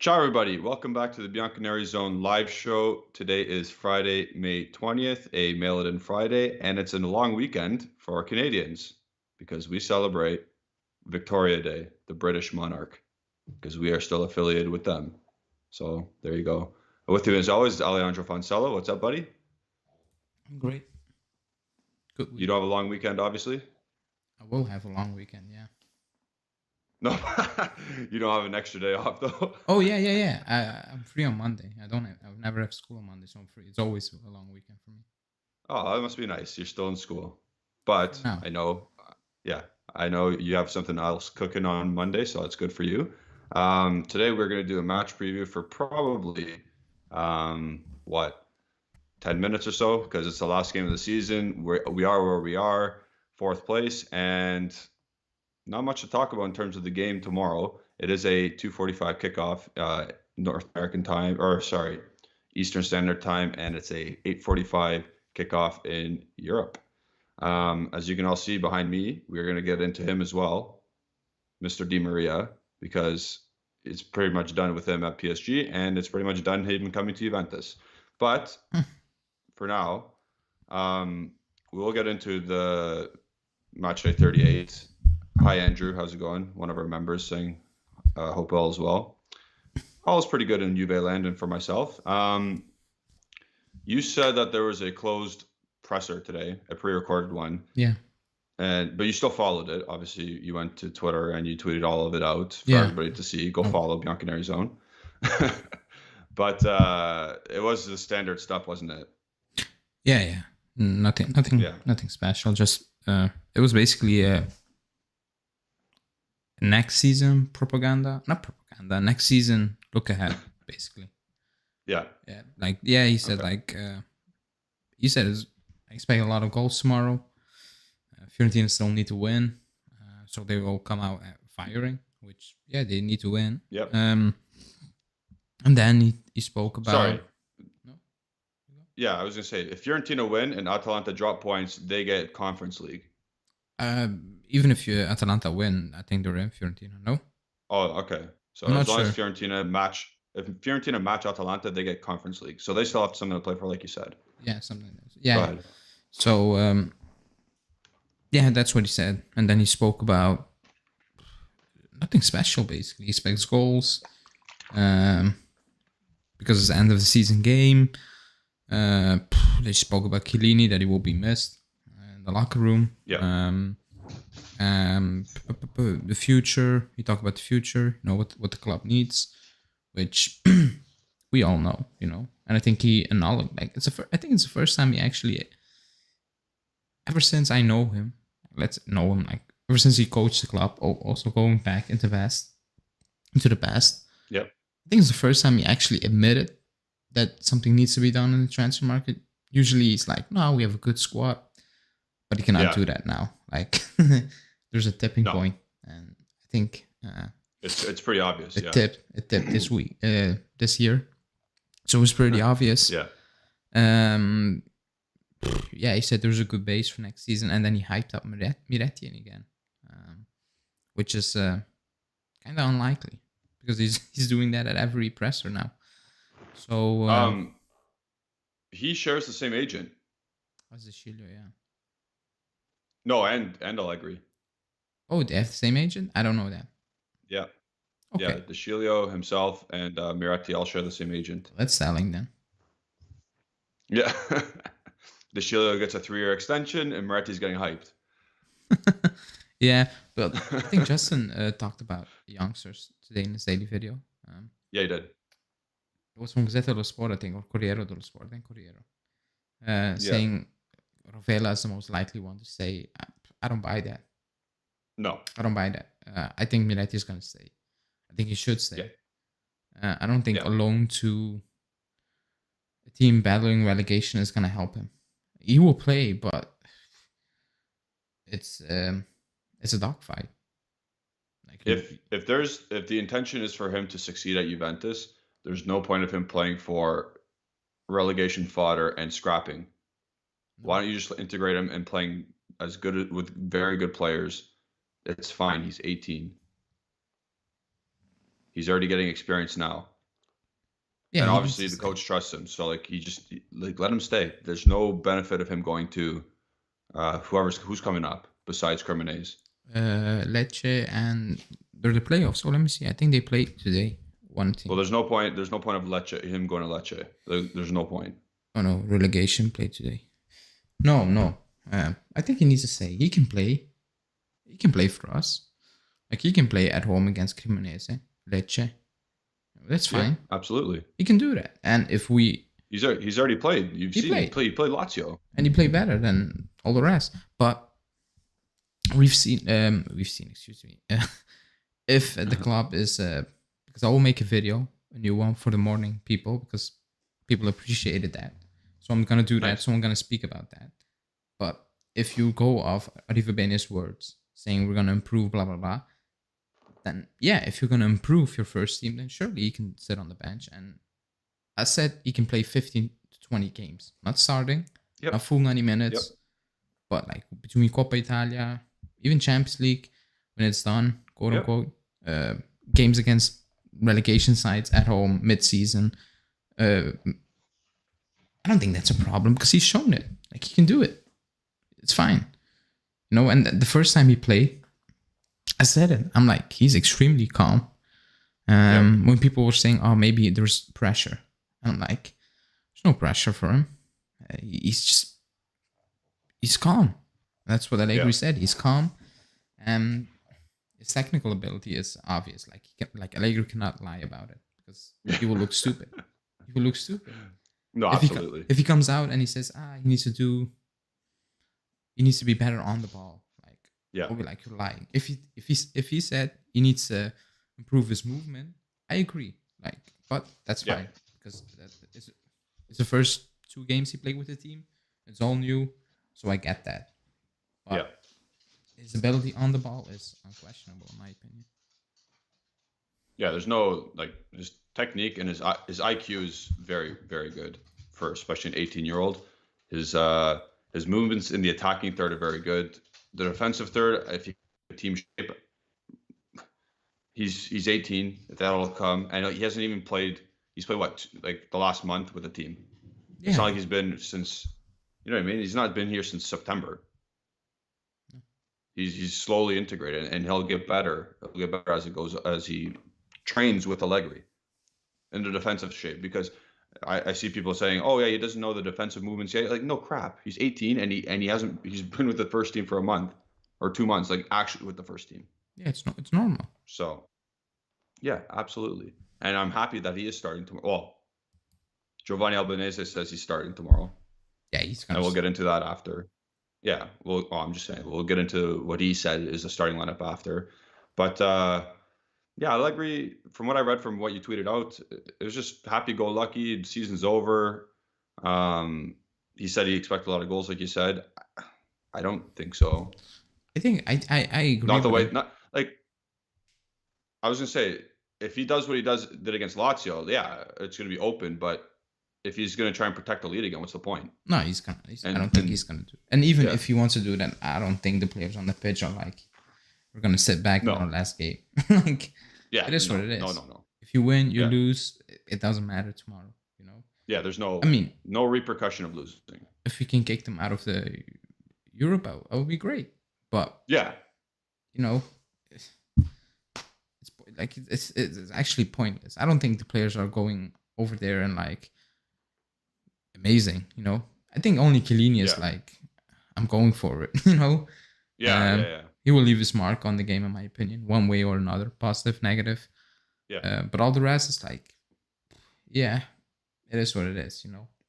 Ciao, everybody. Welcome back to the Bianconeri Zone live show. Today is Friday, May 20th, a Mail It In Friday, and it's a long weekend for our Canadians because we celebrate Victoria Day, the British monarch, because we are still affiliated with them. So there you go. With you, as always, Alejandro Fonsello. What's up, buddy? I'm great. Good You week. don't have a long weekend, obviously? I will have a long weekend, yeah. No, you don't have an extra day off, though. Oh yeah. I'm free on Monday. I've never have school on Monday, so I'm free. It's always a long weekend for me. Oh, that must be nice. You're still in school. For But now. I know, yeah, I know you have something else cooking on Monday, so it's good for you. Today we're going to do a match preview for probably, what, 10 minutes or so, because it's the last game of the season. We are where we are, fourth place, and not much to talk about in terms of the game tomorrow. It is a 2:45 kickoff, North American time, or sorry, Eastern Standard Time, and it's a 8:45 kickoff in Europe. As you can all see behind me, we're going to get into him as well, Mr. Di Maria, because it's pretty much done with him at PSG, and it's pretty much done him coming to Juventus. But for now, we will get into the match day 38. Hi, Andrew. How's it going? One of our members saying, hope all is well. All is pretty good in Juve land and for myself. You said that there was a closed presser today, a pre-recorded one. Yeah. But you still followed it. Obviously, you went to Twitter and you tweeted all of it out for Yeah. everybody to see. Go Oh. follow Bianconeri Zone. But it was the standard stuff, wasn't it? Yeah. Nothing special. Just it was basically a next season propaganda. Not propaganda, next season look ahead, basically. Yeah. Yeah. He said he said I expect a lot of goals tomorrow. Fiorentina still need to win, so they will come out firing. Which they need to win. Yep. And then he spoke about. Sorry. No? Yeah, I was gonna say if Fiorentina win and Atalanta drop points, they get Conference League. Even if Atalanta win, I think they're in Fiorentina. No. Oh, okay. So I'm as long not as sure. if Fiorentina match Atalanta, they get Conference League. So they still have something to play for, like you said. Yeah, something like that. Go Yeah. ahead. So that's what he said, and then he spoke about nothing special. Basically, he expects goals, because it's the end of the season game. They spoke about Chiellini, that he will be missed in the locker room. Yeah. The future. He talked about the future. You know what the club needs, which we all know. You know, and I think he acknowledged. Like I think it's the first time he actually, ever since I know him, like ever since he coached the club, also going back into the past. Yep. I think it's the first time he actually admitted that something needs to be done in the transfer market. Usually he's like, no, we have a good squad, but he cannot do that now. Like there's a tipping point, and I think it's pretty obvious. It tipped this week, this year, so it was pretty obvious. Yeah. He said there's a good base for next season, and then he hyped up Miretti again, which is kind of unlikely because he's doing that at every presser now. So he shares the same agent. What's the Chilio? Yeah. No, and Allegri. Oh, they have the same agent? I don't know that. Yeah. Okay. Yeah, De Chilio himself and Miretti all share the same agent. That's selling then. Yeah. De Chilio gets a 3-year extension and Miretti's getting hyped. Yeah, but I think Justin talked about the youngsters today in his daily video. Yeah, he did. It was from Gazzetta dello Sport, I think, or Corriere dello Sport, I think Corriere. Saying Rovella is the most likely one to stay. I don't buy that. No. I don't buy that. I think Miretti is going to stay. I think he should stay. Yeah. I don't think a loan to a team battling relegation is going to help him. He will play, but it's a dogfight. Like if the intention is for him to succeed at Juventus, there's no point of him playing for relegation fodder and scrapping. Why don't you just integrate him and playing as good with very good players? It's fine. He's 18. He's already getting experience now. Yeah, And he needs obviously to the stay. coach trusts him, so like he just like let him stay. There's no benefit of him going to who's coming up besides Cremonese. Lecce, and they're the playoffs. So let me see. I think they play today. One Well, team. there's no point. There's no point of him going to Lecce. There's no point. Oh no, relegation play today. No, no. I think he needs to stay. He can play. He can play for us. Like he can play at home against Cremonese, Lecce. That's Yeah, fine. absolutely. He can do that. And if we He's already played. You've he seen played he played Lazio. and he played better than all the rest. But we've seen. Excuse me. If the club is because I will make a video, a new one for the morning people because people appreciated that. So I'm gonna do that. Nice. So I'm gonna speak about that. But if you go off Arrivabene's words saying we're gonna improve, blah blah blah, then yeah, if you're gonna improve your first team, then surely you can sit on the bench. And I said he can play 15 to 20 games, not starting, Yep. not full 90 minutes, Yep. but like between Coppa Italia, even Champions League, when it's done, quote Yep. unquote, games against relegation sides at home mid-season. I don't think that's a problem because he's shown it. Like he can do it. It's fine. And the first time he played, I said it. I'm like, he's extremely calm. When people were saying, oh, maybe there's pressure. I'm like, there's no pressure for him. He's calm. That's what Allegri said. He's calm. And his technical ability is obvious. Like Allegri cannot lie about it because he will look stupid. He will look stupid. No, absolutely. If he comes out and he says, he needs to be better on the ball. Like, I'll be like, you're lying. If he said he needs to improve his movement, I agree. Like, but that's fine because it's the first 2 games he played with the team. It's all new, so I get that. But his ability on the ball is unquestionable, in my opinion. Yeah, there's no like his technique and his IQ is very very good for especially an 18-year-old. His movements in the attacking third are very good. The defensive third, if you team shape, he's 18. That'll come, and he hasn't even played. He's played what like the last month with the team. Yeah. It's not like he's been since. You know what I mean? He's not been here since September. He's slowly integrated, and he'll get better. He'll get better as he trains with Allegri in the defensive shape. Because I see people saying, "Oh yeah, he doesn't know the defensive movements yet." Like, no crap. He's 18, and he hasn't. He's been with the first team for a month or 2 months. Like actually with the first team. Yeah, it's normal. So, yeah, absolutely. And I'm happy that he is starting tomorrow. Well, Giovanni Albanese says he's starting tomorrow. Yeah, he's gonna. And we'll get into that after. Yeah, well, I'm just saying we'll get into what he said is the starting lineup after. But yeah, Allegri, from what I read from what you tweeted out, it was just happy-go-lucky. Season's over. He said he expected a lot of goals, like you said. I don't think so. I think I agree. Not the way. Not like. I was gonna say if he does what he did against Lazio, yeah, it's gonna be open. But if he's gonna try and protect the lead again, what's the point? No, I don't think he's gonna do it. And even if he wants to do that, I don't think the players on the pitch are like, we're gonna sit back in our last game. Like, it is what it is. No. If you win, you lose. It doesn't matter tomorrow. Yeah, there's no. I mean, no repercussion of losing. If we can kick them out of the Europe, that would be great. But it's actually pointless. I don't think the players are going over there and like amazing. I think only Chiellini is like, I'm going for it. Yeah. He will leave his mark on the game, in my opinion, one way or another, positive, negative. Yeah. But all the rest is like, yeah, it is what it is.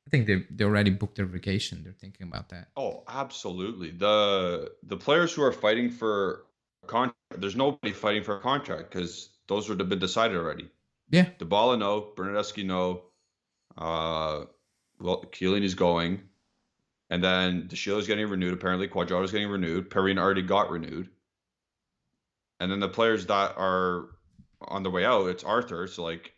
I think they already booked their vacation. They're thinking about that. Oh, absolutely. The players who are fighting for a contract, there's nobody fighting for a contract because those would have been decided already. Yeah. Dybala no, Bernardeschi no. Well, Chiellini's going, and then De Sciglio's getting renewed. Apparently, Quadrado's getting renewed. Perrin already got renewed, and then the players that are on the way out, it's Arthur. So like,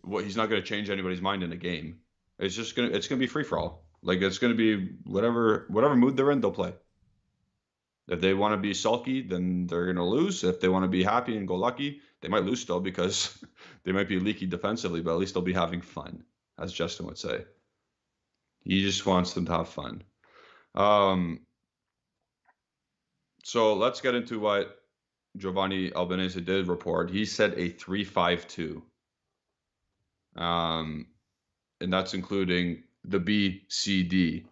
he's not going to change anybody's mind in a game. It's going to be free for all. Like it's going to be whatever mood they're in, they'll play. If they want to be sulky, then they're going to lose. If they want to be happy and go lucky, They might lose still because they might be leaky defensively, but at least they'll be having fun, as Justin would say. He just wants them to have fun. So let's get into what Giovanni Albanese did report. He said a 3-5-2. And that's including the B, C, D,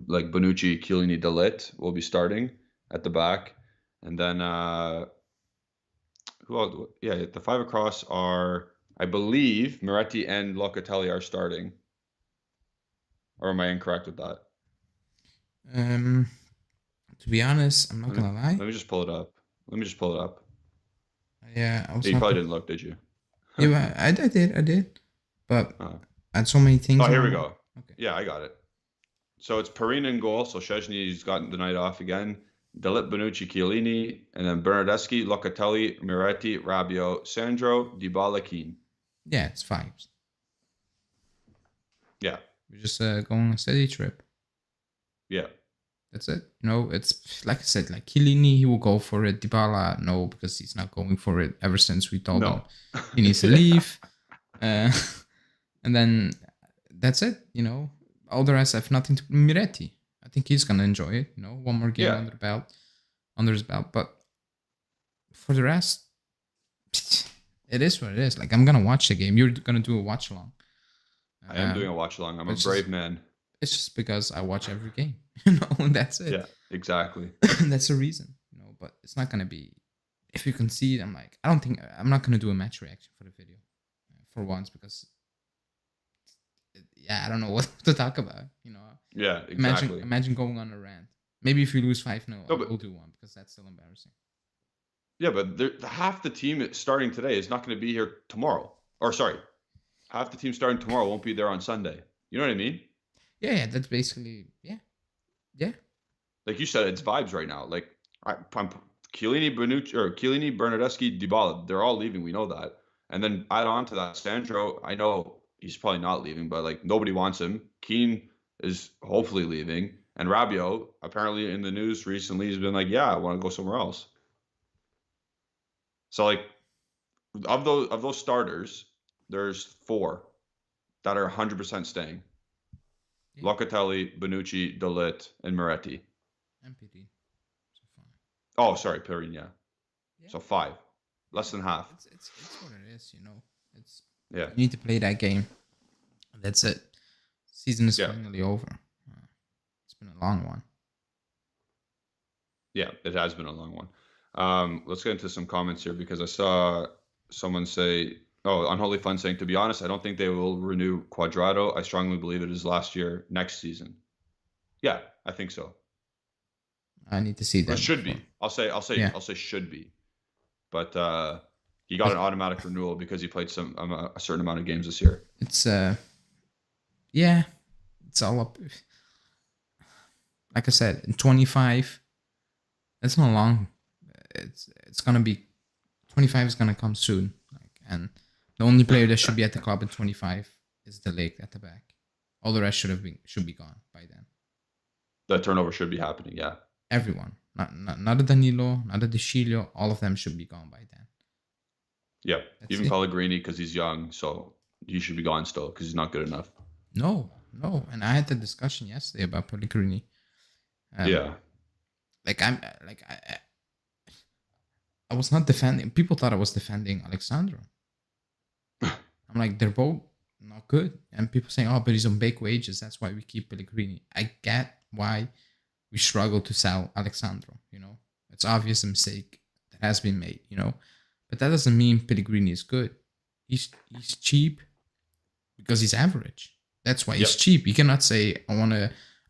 like Bonucci, Chiellini, De Ligt will be starting at the back. And then who else? Yeah, the 5 across are, I believe, Moretti and Locatelli are starting. Or am I incorrect with that? To be honest, I'm not gonna lie. Let me just pull it up. Yeah, I was. You probably didn't look, did you? Yeah, I did. But I had so many things. Oh, here we go. Okay. Yeah, I got it. So it's Perrin in goal. So Szczęsny's gotten the night off again. De Ligt, Bonucci, Chiellini, and then Bernardeschi, Locatelli, Moretti, Rabiot, Sandro, Dybala, Keane. Yeah, it's 5s. Yeah. We're just going on a steady trip. Yeah. That's it. It's like I said, like Chiellini, he will go for it. Dybala, no, because he's not going for it ever since we told him he needs to leave. And then that's it, All the rest have nothing to... Moretti, I think he's going to enjoy it, one more game under his belt. But for the rest, it is what it is. Like, I'm going to watch the game. You're going to do a watch along. I am doing a watch along. I'm a brave man. It's just because I watch every game, and that's it. Yeah, exactly. That's the reason, but it's not going to be... If you can see it, I'm not going to do a match reaction for the video for once because... Yeah, I don't know what to talk about, Yeah, exactly. Imagine going on a rant. Maybe if you lose 5-0, we'll do one because that's still embarrassing. Yeah, but half the team starting today is not going to be here tomorrow. Or sorry, half the team starting tomorrow won't be there on Sunday. You know what I mean? Yeah, that's basically, yeah. Like you said, it's vibes right now. Like I'm Chiellini, Bonucci, or Chiellini, Bernardeschi, Dybala, they're all leaving. We know that. And then add on to that, Sandro, I know he's probably not leaving, but like nobody wants him. Keane is hopefully leaving. And Rabiot, apparently in the news recently, has been like, yeah, I want to go somewhere else. So like of those starters, there's 4 that are 100% staying. Yeah. Locatelli, Bonucci, De Ligt, and Moretti. MPD. So 5. Oh, sorry, Perrin, yeah. So 5. Less than half. It's what it is, It's you need to play that game. That's it. Season is finally over. It's been a long one. Yeah, it has been a long one. Let's get into some comments here because I saw someone say, Unholy Fun saying, to be honest, I don't think they will renew Cuadrado. I strongly believe it is last year, next season. Yeah, I think so. I need to see that. It should be. I'll say should be. But he got an automatic renewal because he played a certain amount of games this year. It's it's all up. Like I said, in 25, that's not long. It's gonna be 25 is gonna come soon. And the only player that should be at the club in 25 is De Ligt at the back. All the rest should be gone by then. That turnover should be happening, yeah. Everyone, not a Danilo, not a De Sciglio, all of them should be gone by then. Yeah, even Pellegrini because he's young, so he should be gone still because he's not good enough. No, and I had the discussion yesterday about Pellegrini. Yeah, I was not defending. People thought I was defending Alexandro. I'm like, they're both not good, and people saying, "Oh, but he's on big wages. That's why we keep Pellegrini." I get why we struggle to sell Alexandro. It's obvious a mistake that has been made. But that doesn't mean Pellegrini is good. He's cheap because he's average. That's why he's cheap. You cannot say I want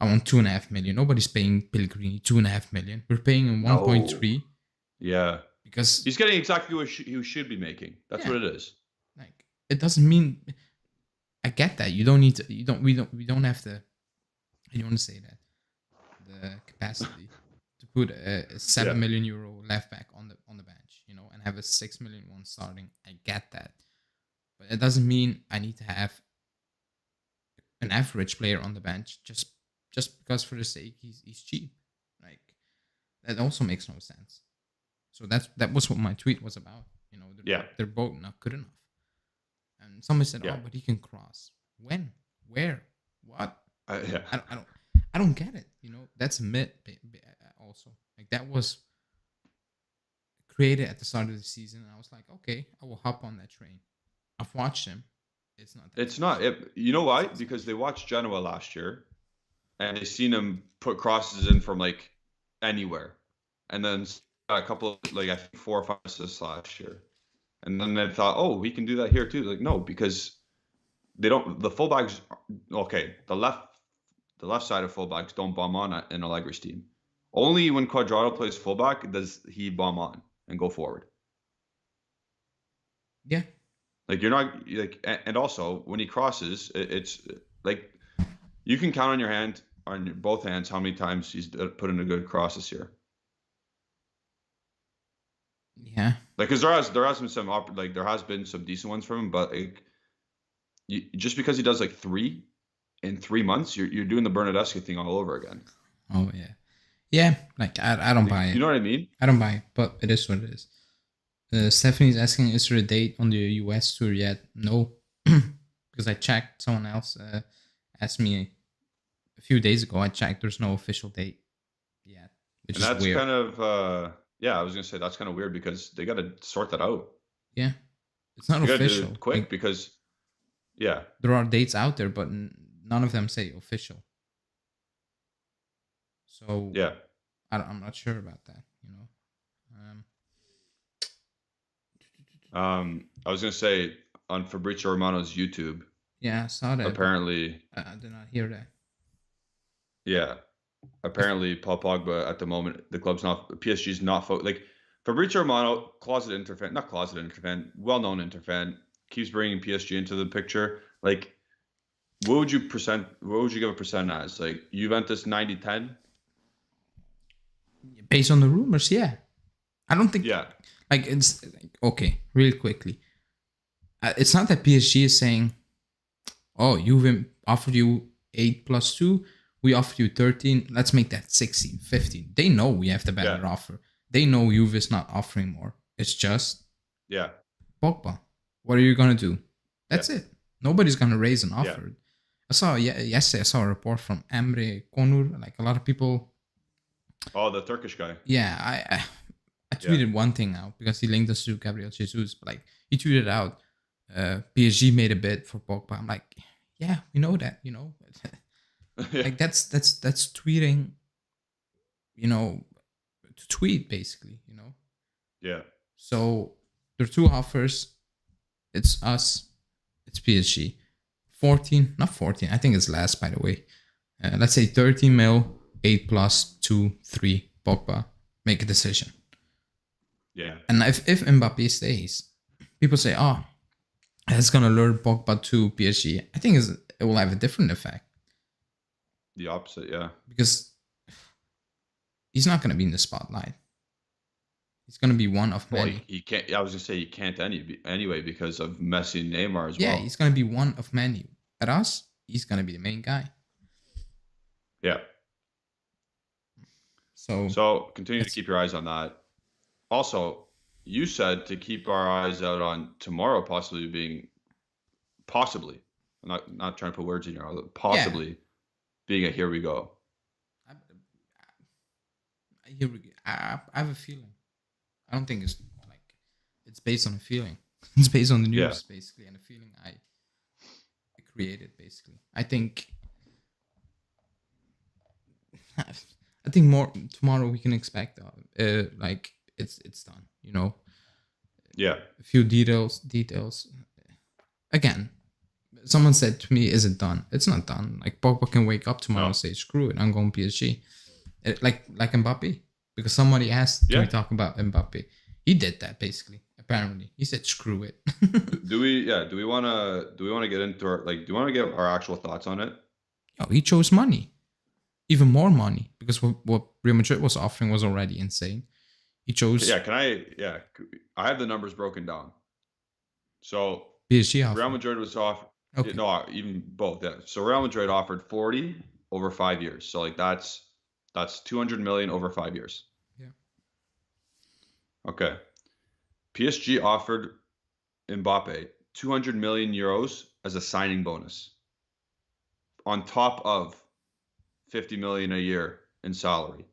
2.5 million. Nobody's paying Pellegrini 2.5 million. We're paying him 1.3. Yeah, because he's getting exactly what he should be making. That's what it is. Like, it doesn't mean. I get that you don't need to. You don't. We don't have the. I don't want to say that. The capacity to put a 7 million euro left back on the bench, and have a 6 million one starting. I get that, but it doesn't mean I need to have an average player on the bench just because for the sake he's cheap. Like, that also makes no sense. So that was what my tweet was about. Yeah. They're both not good enough. And somebody said, Yeah. "Oh, but he can cross." When? Where? What? Yeah. I don't get it. That's a myth. Also, like that was created at the start of the season, and I was like, okay, I will hop on that train. I've watched him. It's not that It's not. special. You know why? It's not Because special. they watched Genoa last year and they seen him put crosses in from like anywhere, and then got a couple of, like I think 4 or 5 assists last year, and then they thought, oh, we can do that here too. Like no, because they don't. The fullbacks, okay, the left side of fullbacks don't bomb on in Allegri's team. Only when Quadrado plays fullback does he bomb on and go forward. Yeah. Like you're not like, and also when he crosses, it's like you can count on your hand, on both hands, how many times he's put in a good cross this year. Yeah. Like, because there has been some like there has been some decent ones from him, but like, just because he does like 3 in 3 months, you're doing the Bernadeschi thing all over again. Oh yeah. Yeah. Like I don't buy You it. know what I mean? I don't buy it, but it is what it is. Stephanie's asking, is there a date on the US tour yet? No, because I checked. Someone else asked me a few days ago. I checked. There's no official date yet, which And is that's weird. kind of yeah, I was gonna say that's kind of weird because they got to sort that out. Yeah, it's not You got to official. do it quick Like, because yeah, there are dates out there, but none of them say official. So yeah. I'm not sure about that. I was gonna say on Fabrizio Romano's YouTube, Yeah, I saw that. apparently, I did not hear that. yeah, apparently Paul Pogba at the moment the club's not PSG's not like Fabrizio Romano, not closet Inter fan, well-known Inter fan, keeps bringing PSG into the picture. Like, what would you give a percent as? Like Juventus 90-10? Based on the rumors, yeah. I don't think Yeah, like it's like, okay. Really quickly, it's not that PSG is saying, "Oh, Juve offered you 8+2, we offered you 13. Let's make that 16, 15." They know we have the better yeah, offer. They know Juve is not offering more. It's just yeah, Pogba. What are you gonna do? yeah, That's it. Nobody's gonna raise an yeah. offer. Yesterday I saw a report from Emre Konur. Like a lot of people. Oh, the Turkish guy. Yeah, I tweeted one thing out because he linked us to Gabriel Jesus, but like he tweeted out, PSG made a bid for Pogba. I'm like, yeah, we know that, Yeah, like that's tweeting, to tweet basically, yeah, So there are two offers. It's us, it's PSG. 14, not 14. I think it's less, by the way. Let's say 13 mil, 8+2, 3 Pogba. Make a decision. yeah. And if Mbappe stays, people say, oh, it's going to lure Pogba to PSG. I think it will have a different effect. The opposite, yeah. Because he's not going to be in the spotlight. He's going to be one of many. Well, he can't. I was gonna say he can't anyway because of Messi and Neymar as well. Yeah, he's going to be one of many. At us, he's going to be the main guy. Yeah. So continue to keep your eyes on that. Also, you said to keep our eyes out on tomorrow possibly. I'm not trying to put words in your mouth. Possibly being a here we go. I have a feeling. I don't think it's based on a feeling. It's based on the news, basically, and a feeling I created, basically. I think more tomorrow we can expect like it's done, Yeah. A few details. Again, someone said to me, is it done? It's not done. Like Pogba can wake up tomorrow and say, screw it, I'm going PSG. Like Mbappe. Because somebody asked, can we talk about Mbappe? He did that basically. Apparently, he said, "Screw it." Do we want to get into do you want to give our actual thoughts on it? Oh, he chose money, even more money, because what Real Madrid was offering was already insane. He chose. Yeah, I have the numbers broken down. So PSG offered. Real Madrid was off. Okay. No, even both. Yeah. So Real Madrid offered 40 over 5 years. So like that's 200 million over 5 years. Yeah. Okay. PSG offered Mbappe 200 million euros as a signing bonus on top of 50 million a year in salary.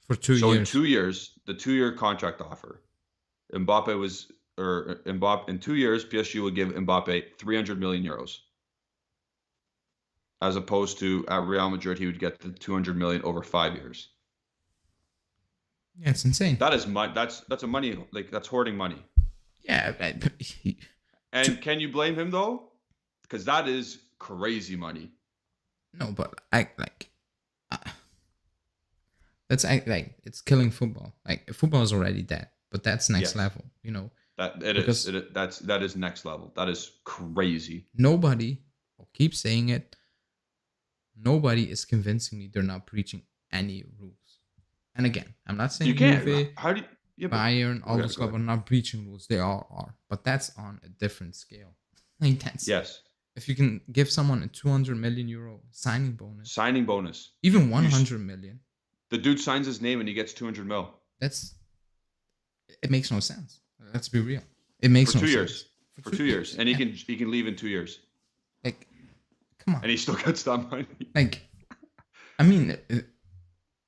For 2 So in years. 2 years, the 2-year contract offer, Mbappe in 2 years, PSG will give Mbappe 300 million euros. As opposed to at Real Madrid, he would get the 200 million over 5 years. Yeah, it's insane. That is that's a money, like, that's hoarding money. Yeah. And can you blame him though? Because that is crazy money. No, but that's like it's killing football. Like football is already dead, but that's next level. You know. That is next level. That is crazy. Nobody, I'll keep saying it. Nobody is convincing me they're not breaching any rules. And again, I'm not saying You can't. Juve, How do you, Bayern, all those clubs are not breaching rules. They all are, but that's on a different scale. Like that's yes. If you can give someone a 200 million euro signing bonus, even 100 million, the dude signs his name and he gets 200 mil. It makes no sense. Let's be real. It makes for no 2 sense. years. For 2 years, and he can leave in 2 years. Like, come on. And he still gets that money. Like, I mean,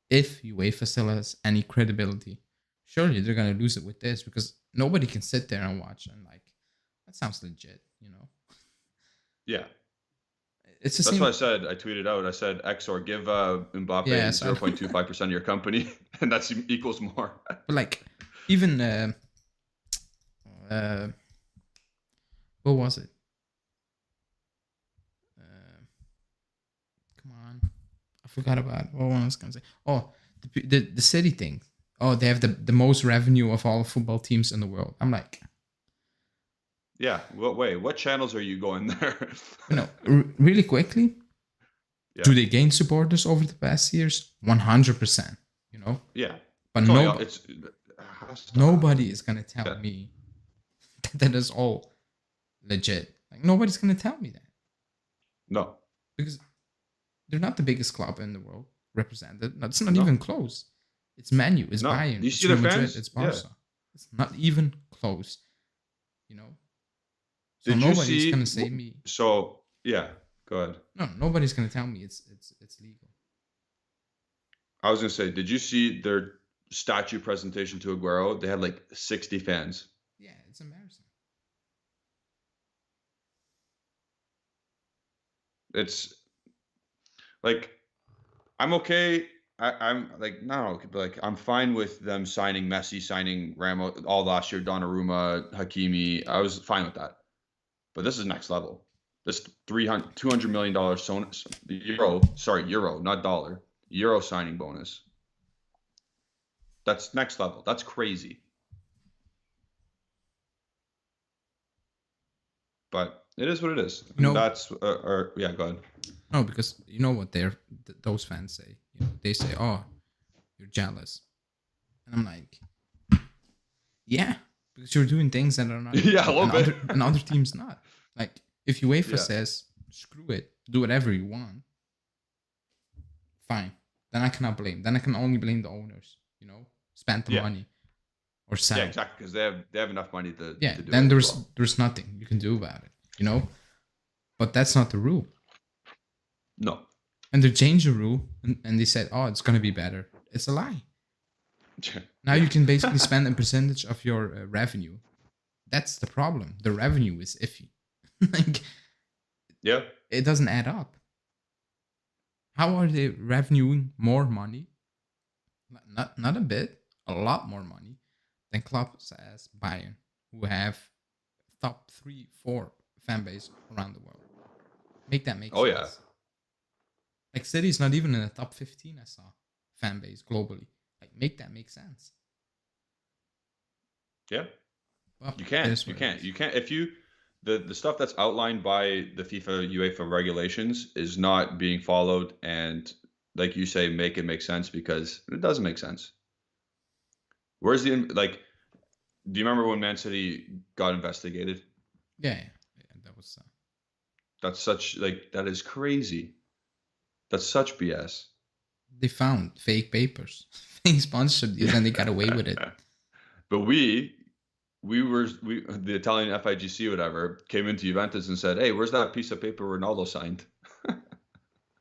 if UEFA still has any credibility, surely they're gonna lose it with this because nobody can sit there and watch and like that sounds legit, you know. Yeah. It's the That's same. what I said. I tweeted out. I said, "Exor, give Mbappe 0.25% of your company, and that equals more." But like, even what was it? Come on, I forgot about it. What I was gonna say. Oh, the city thing. Oh, they have the most revenue of all football teams in the world. I'm like, yeah. Well, wait. What channels are you going there? Really quickly. Yeah. Do they gain supporters over the past years? 100%. You know. Yeah. But nobody is gonna tell me that is all legit. Like nobody's gonna tell me that. No. Because they're not the biggest club in the world represented. It's not even close. It's Man U, it's Bayern, it's Real Madrid, it's Barca. Yeah. It's not even close. You know. So nobody's gonna say me. So yeah, go ahead. No, nobody's gonna tell me it's legal. I was gonna say, did you see their statue presentation to Aguero? They had like 60 fans. Yeah, it's embarrassing. It's like I'm okay. I'm like no, but like I'm fine with them signing Messi, signing Ramos all last year, Donnarumma, Hakimi. I was fine with that. But this is next level. This $200 million euro, not dollar, euro signing bonus. That's next level. That's crazy. But it is what it is. No, that's yeah. Go ahead. No, because you know what those fans say. You know, they say, "Oh, you're jealous," and I'm like, "Yeah, because you're doing things that are not." Yeah, a little bit. And other teams not. Like if UEFA says, "Screw it, do whatever you want," fine. Then I cannot blame. Then I can only blame the owners. You know, spend the money or sell. Yeah, exactly. Because they have enough money to. Yeah. To do then there's nothing you can do about it. You know, but that's not the rule. No. And they changed the rule and they said, "Oh, it's gonna be better." It's a lie. Now you can basically spend a percentage of your revenue. That's the problem. The revenue is iffy. Like, yeah, it doesn't add up. How are they revenuing more money? Not a bit, a lot more money than clubs as Bayern, who have top 3-4 fan base around the world. Make that make sense. Oh yeah. Like City's not even in the top 15. I saw fan base globally. Like make that make sense. Yeah, well, you can't. You can't. If you the stuff that's outlined by the FIFA UEFA regulations is not being followed, and like you say, make it make sense because it doesn't make sense. Where's the like? Do you remember when Man City got investigated? Yeah, that was. That's such like that is crazy. That's such BS. They found fake papers, fake sponsorship deals, and they got away with it. But we the Italian FIGC, whatever, came into Juventus and said, "Hey, where's that piece of paper Ronaldo signed?"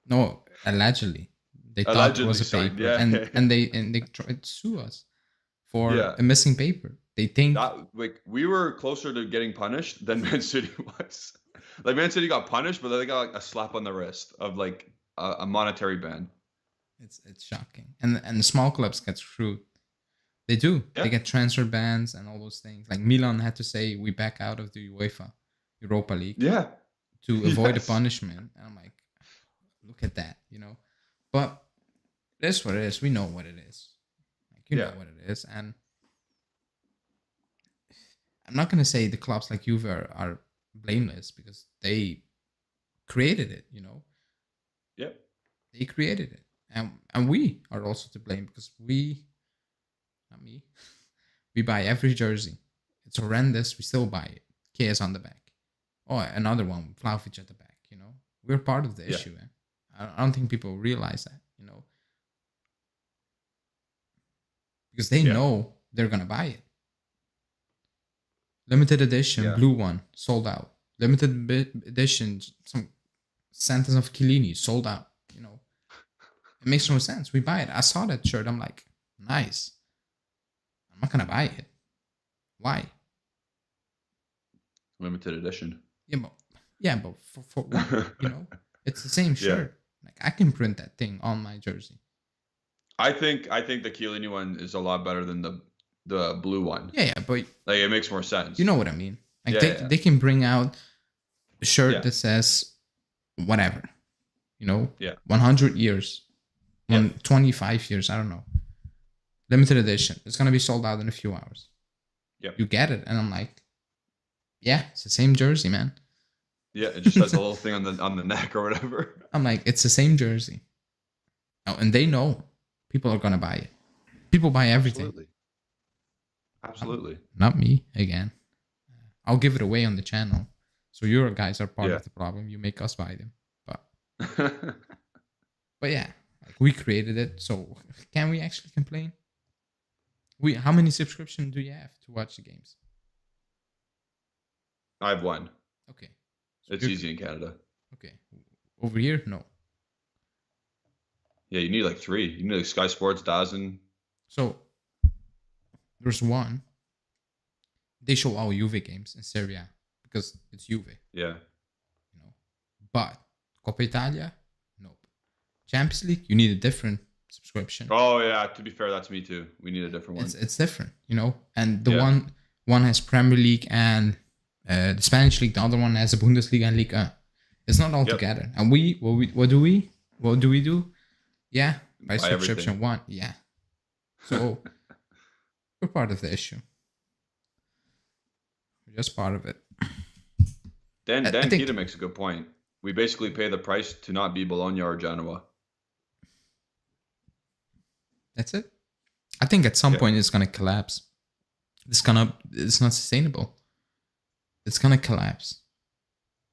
No, allegedly. They thought it was Allegedly a signed. paper, Yeah, and they tried to sue us for yeah. a missing paper. They think That like we were closer to getting punished than Man City was. Like Man City got punished, but they got like a slap on the wrist of like a monetary ban. it's shocking. And the small clubs get screwed. They do. They Yeah. get transfer bans and all those things. Like Milan had to say we back out of the UEFA Europa League Yeah. to avoid the Yes. punishment. And I'm like, look at that, you know. But it is what it is. We know what it is. Like you know Yeah. what it is. And I'm not gonna say the clubs like Juve are blameless because they created it, you know. Yep. They created it. And we are also to blame because we, not me, we buy every jersey. It's horrendous. We still buy it. KS on the back. Oh, another one, Vlahovic at the back, you know. We're part of the Yeah. issue, man. I don't think people realize that, you know. Because they Yeah. know they're gonna buy it. Limited edition, Yeah. blue one, sold out. Limited edition, some sentence of Chiellini, sold out, you know. It makes no sense. We buy it. I saw that shirt. I'm like, nice. I'm not gonna buy it. Why? Limited edition. Yeah, but for what? You know, it's the same shirt. Like I can print that thing on my jersey. I think the Chiellini one is a lot better than the blue one. Yeah, but Like it makes more sense. you know what I mean. Like Yeah. they can bring out a shirt Yeah. that says whatever, you know, Yeah. 100 years, Yeah. 25 years, I don't know. Limited edition. It's gonna be sold out in a few hours. Yeah. You get it, and I'm like, yeah, it's the same jersey, man. Yeah. It just has a little thing on the neck or whatever. I'm like, it's the same jersey. Oh, and they know people are gonna buy it. People buy everything. Absolutely. Not me again. I'll give it away on the channel. So your guys are part Yeah. of the problem. You make us buy them. But yeah, like we created it. So can we actually complain? How many subscriptions do you have to watch the games? I have one. Okay. So It's easy in Canada. Okay. Over here, no. Yeah, you need like 3. You need like Sky Sports, DAZN. So there's one. They show all Juve games in Serie A because it's Juve. Yeah. You know. But Coppa Italia, nope. Champions League, you need a different subscription. Oh yeah, to be fair, that's me too. We need a different one. It's different, you know. And the one has Premier League and the Spanish league. The other one has the Bundesliga and Liga. It's not all together. And what do we do? Yeah, by subscription everything. one. Yeah. So we're part of the issue. We're just part of it. Dan I think- Keita makes a good point. We basically pay the price to not be Bologna or Genoa. That's it. I think at some point it's gonna collapse. It's not sustainable. It's gonna collapse.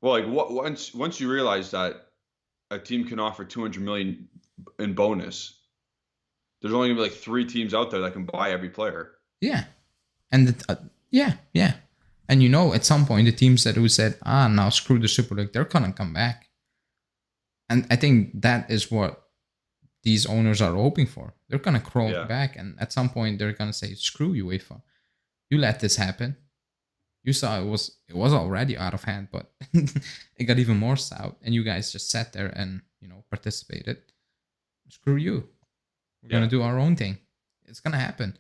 Well, like once you realize that a team can offer 200 million in bonus, there's only gonna be like 3 teams out there that can buy every player. Yeah, and yeah. And you know, at some point, the teams who said, now screw the Super League, they're gonna come back. And I think that is what these owners are hoping for. They're gonna crawl back, and at some point, they're gonna say, screw UEFA. You let this happen. You saw it was already out of hand, but it got even more stout, and you guys just sat there and participated. Screw you. We're gonna do our own thing. It's gonna happen.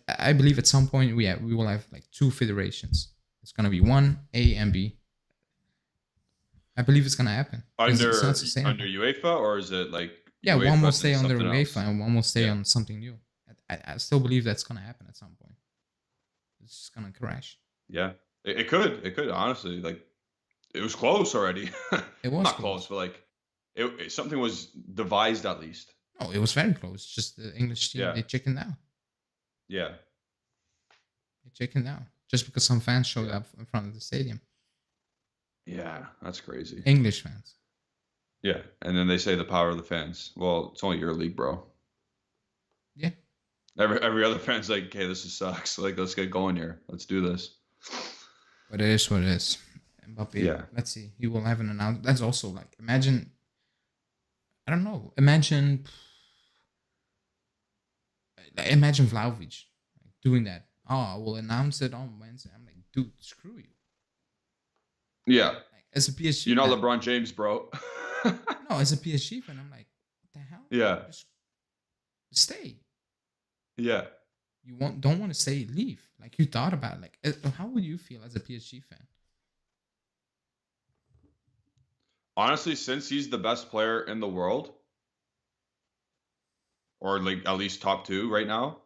I believe at some point we will have like 2 federations. It's gonna be one A and B. I believe it's gonna happen. Under UEFA, or is it like UEFA one will stay under something UEFA else? and one will stay on something new. I still believe that's gonna happen at some point. It's just gonna crash. Yeah, it could honestly. Like it was close already. It was not close, but like something was devised at least. No, it was very close. Just the English team, they chickened out. Yeah. They chickened out just because some fans showed up in front of the stadium. Yeah, that's crazy. English fans. Yeah, and then they say the power of the fans. Well, it's only your league, bro. Yeah. Every other fan's like, okay, this sucks. Like, let's get going here. Let's do this. But it is what it is. Mbappe, Yeah. let's see. He will have an announcement. That's also like, imagine, I don't know. Imagine Vlahovic doing that. Oh, I will announce it on Wednesday. I'm like, dude, screw you. Yeah. Like, as a PSG You're not fan, LeBron James, bro. no, as a PSG fan, I'm like, what the hell? Yeah. Just stay. Yeah. You don't want to stay, leave. Like you thought about it. Like, how would you feel as a PSG fan? Honestly, since he's the best player in the world, or like at least top 2 right now,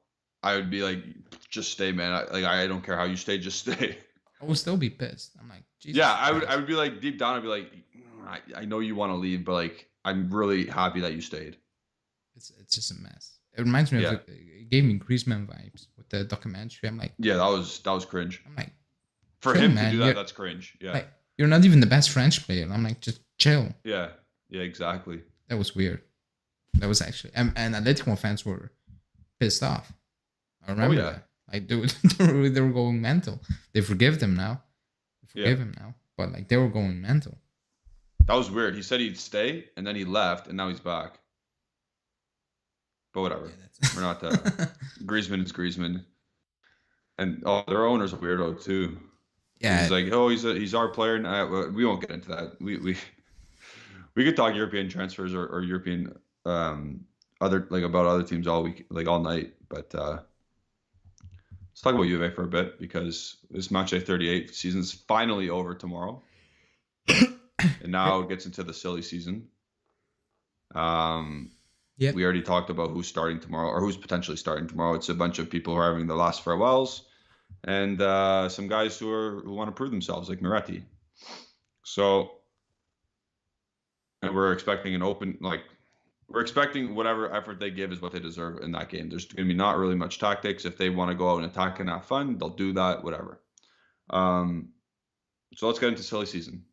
I would be like, just stay, man. I don't care how you stay, just stay. I would still be pissed. I'm like, Jesus. Yeah, I Christ. would be like, deep down, I'd be like, I know you want to leave, but like, I'm really happy that you stayed. It's just a mess. It reminds me Yeah. of it gave me Griezmann vibes with the documentary. I'm like, Yeah, that was cringe. I'm like, For chill, him man. to do You're- that, that's cringe. Yeah. like, you're not even the best French player. I'm like, just chill. Yeah. Yeah, exactly. That was weird. That was actually, and Atletico fans were pissed off. I remember yeah. that. Like they were going mental. They forgive them now. Forgive him now. But like they were going mental. That was weird. He said he'd stay, and then he left, and now he's back. But whatever. Yeah, We're not Griezmann is Griezmann. And their owner's a weirdo too. Yeah. He's like, oh, he's our player. Nah, we won't get into that. We could talk European transfers or European other like about other teams all week, like all night. But let's talk about Juve for a bit because this match day 38 season's finally over tomorrow, and now it gets into the silly season. Yeah. We already talked about who's starting tomorrow or who's potentially starting tomorrow. It's a bunch of people who are having their last farewells, and some guys who want to prove themselves, like Moretti. So, and we're expecting we're expecting whatever effort they give is what they deserve in that game. There's going to be not really much tactics. If they want to go out and attack and have fun, they'll do that. Whatever. So let's get into silly season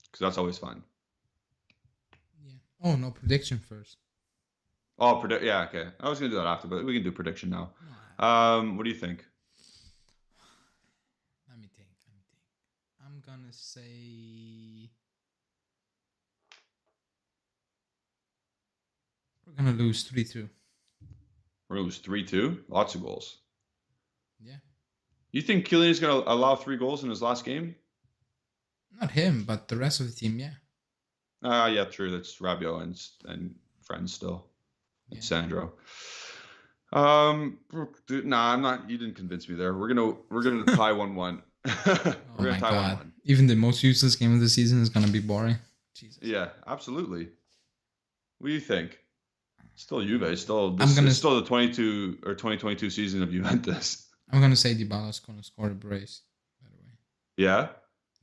because that's always fun. Oh, no, prediction first. Oh, yeah, okay. I was going to do that after, but we can do prediction now. What do you think? Let me think. I'm going to say we're going to lose 3-2. We're going to lose 3-2? Lots of goals. Yeah. You think Chiellini is going to allow 3 goals in his last game? Not him, but the rest of the team, yeah. Yeah, true. That's Rabiot and friends still. And Sandro. Dude, nah, I'm not. You didn't convince me there. We're gonna tie 1-1. We're gonna tie 1-1. Even the most useless game of the season is gonna be boring. Jesus. Yeah, absolutely. What do you think? Still Juve. It's still the 22 or 2022 season of Juventus. I'm gonna say Dybala's gonna score a brace. By the way. Yeah.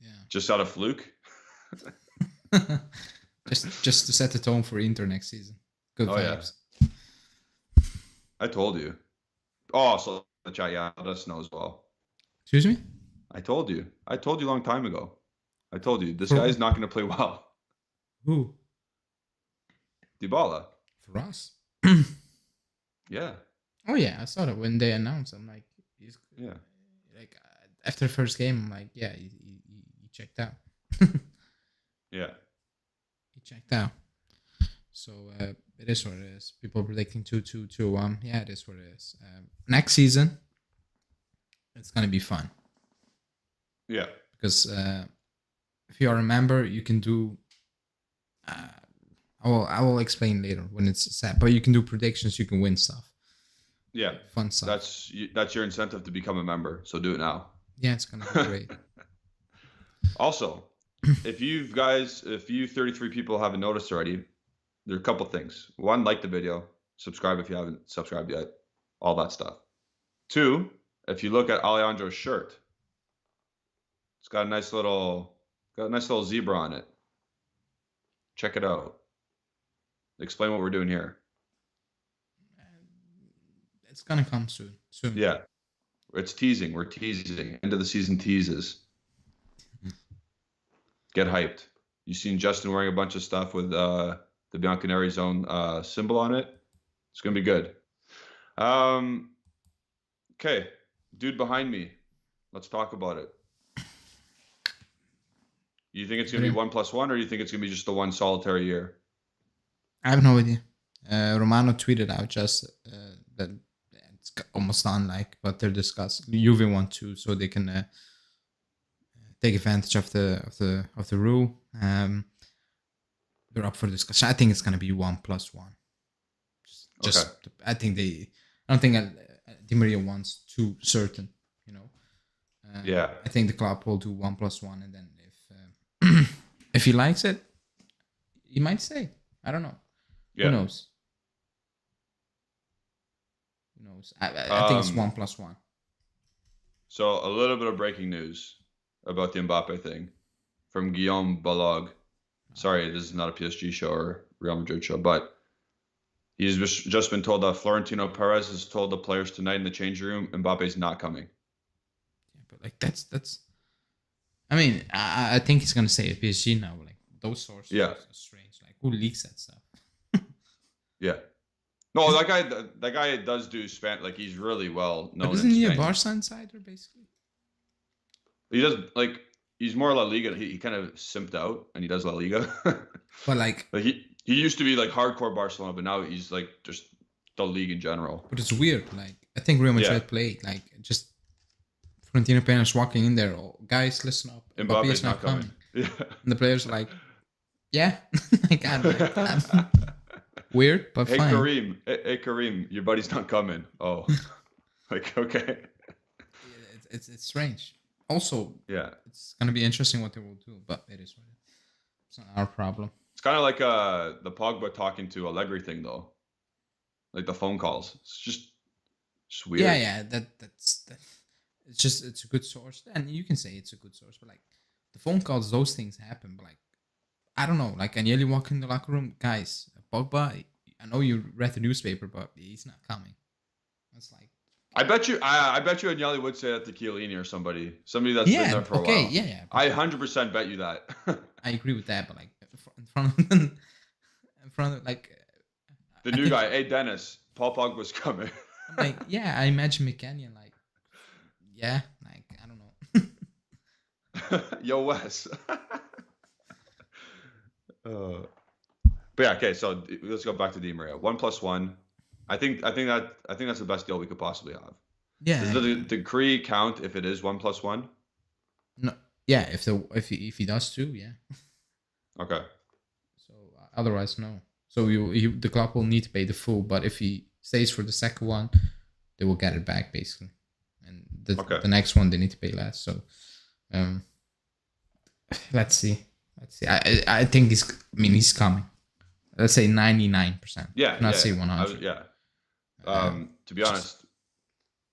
Yeah. Just out of fluke. just to set the tone for Inter next season. Good vibes. Yeah. I told you. Oh, so the chat, yeah, let us know as well. Excuse me? I told you a long time ago. I told you this guy's not going to play well. Who? Dybala. For us. Yeah. Oh yeah, I saw that when they announced. I'm like, like after the first game, I'm like, yeah, he checked out. Yeah. He checked out. So it is what it is. People predicting 2-2, 2-1. Yeah, it is what it is. Next season, it's gonna be fun. Yeah. Because if you remember, you can do. I will explain later when it's set. But you can do predictions. You can win stuff. Yeah. Fun stuff. That's your incentive to become a member. So do it now. Yeah, it's gonna be great. Also, if you 33 people haven't noticed already, there are a couple things. 1, like the video, subscribe if you haven't subscribed yet, all that stuff. 2, if you look at Alejandro's shirt, it's got a nice little zebra on it. Check it out. Explain what we're doing here. It's gonna come soon. Yeah, it's teasing. We're teasing. End of the season teases. Get hyped. You seen Justin wearing a bunch of stuff with the Bianconeri's own symbol on it? It's gonna be good. Okay, dude behind me. Let's talk about it. You think it's gonna be 1+1, or you think it's gonna be just the one solitary year? I have no idea. Romano tweeted out just that it's almost done, like what they're discussing. Juve want to, so they can take advantage of the rule. They're up for discussion. I think it's gonna be 1+1. Just Okay. I don't think Di Maria wants too certain. Yeah. I think the club will do 1+1, and then if if he likes it, he might stay. I don't know. Yeah. Who knows? I think it's 1+1. So a little bit of breaking news about the Mbappe thing from Guillaume Balog. Sorry, this is not a PSG show or Real Madrid show, but he's just been told that Florentino Perez has told the players tonight in the changing room Mbappe's not coming. Yeah, but like that's. I mean, I think he's gonna say at PSG now. Like those sources are strange. Like who leaks that stuff? Yeah. No, that guy does do Spain. Like he's really well known. But isn't he a Barca insider basically? He does like he's more La Liga. He kind of simped out and he does La Liga. But like he used to be like hardcore Barcelona, but now he's like just the league in general. But it's weird. Like I think Real Madrid played like just Fiorentina players walking in there. Oh, guys, listen up. Mbappe's not coming. Yeah. And the players are like, yeah, like, I'm weird, but hey, fine. Hey Kareem, your buddy's not coming. Oh, like okay. It's strange. Also, yeah, it's gonna be interesting what they will do, but it is what it is. It's not our problem. It's kind of like the Pogba talking to Allegri thing, though. Like the phone calls. It's just weird. Yeah. That's it's a good source, and you can say it's a good source, but like the phone calls, those things happen. But like I don't know, like Agnelli walking in the locker room, guys. Pogba, I know you read the newspaper, but he's not coming. It's like I bet you Agnelli would say that to Chiellini or somebody that's been there for a while. Yeah. I 100% bet you that. I agree with that, but like in front of like the new guy. Hey Dennis, Paul Pogba's coming. I'm like, yeah, I imagine McKennie like, yeah, like I don't know. Yo Wes. But yeah, okay. So let's go back to Di Maria. 1+1. I think that's the best deal we could possibly have. Yeah. Does the decree count if it is 1+1? No. Yeah. If he does too, yeah. Okay. So otherwise, no. So the club will need to pay the full, but if he stays for the second one, they will get it back basically, and the next one they need to pay less. So, let's see. I think he's coming. Let's say 99%. Yeah. Not say 100. To be honest,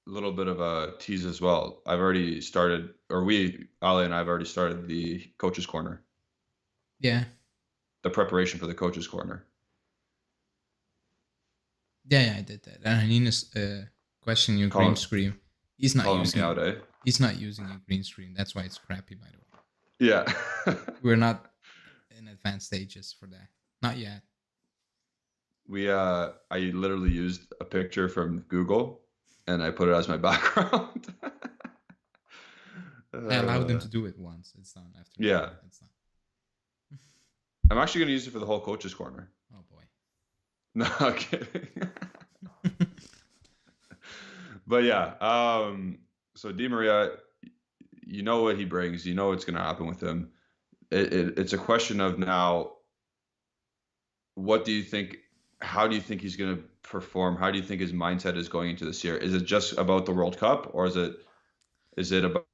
a little bit of a tease as well. I've already started, or Ali and I have already started the coach's corner. Yeah. The preparation for the coach's corner. Yeah, I did that. And Nina's questioning your green screen. He's not using it. He's not using a green screen. That's why it's crappy, by the way. Yeah. We're not in advanced stages for that. Not yet. I literally used a picture from Google and I put it as my background. I allowed them to do it once. It's done after. Yeah. It's done. I'm actually going to use it for the whole coach's corner. Oh boy. No, I'm kidding. But yeah, so Di Maria, you know what he brings. You know what's going to happen with him. It's a question of now, what do you think? How do you think he's going to perform? How do you think his mindset is going into this year? Is it just about the World Cup, or is it about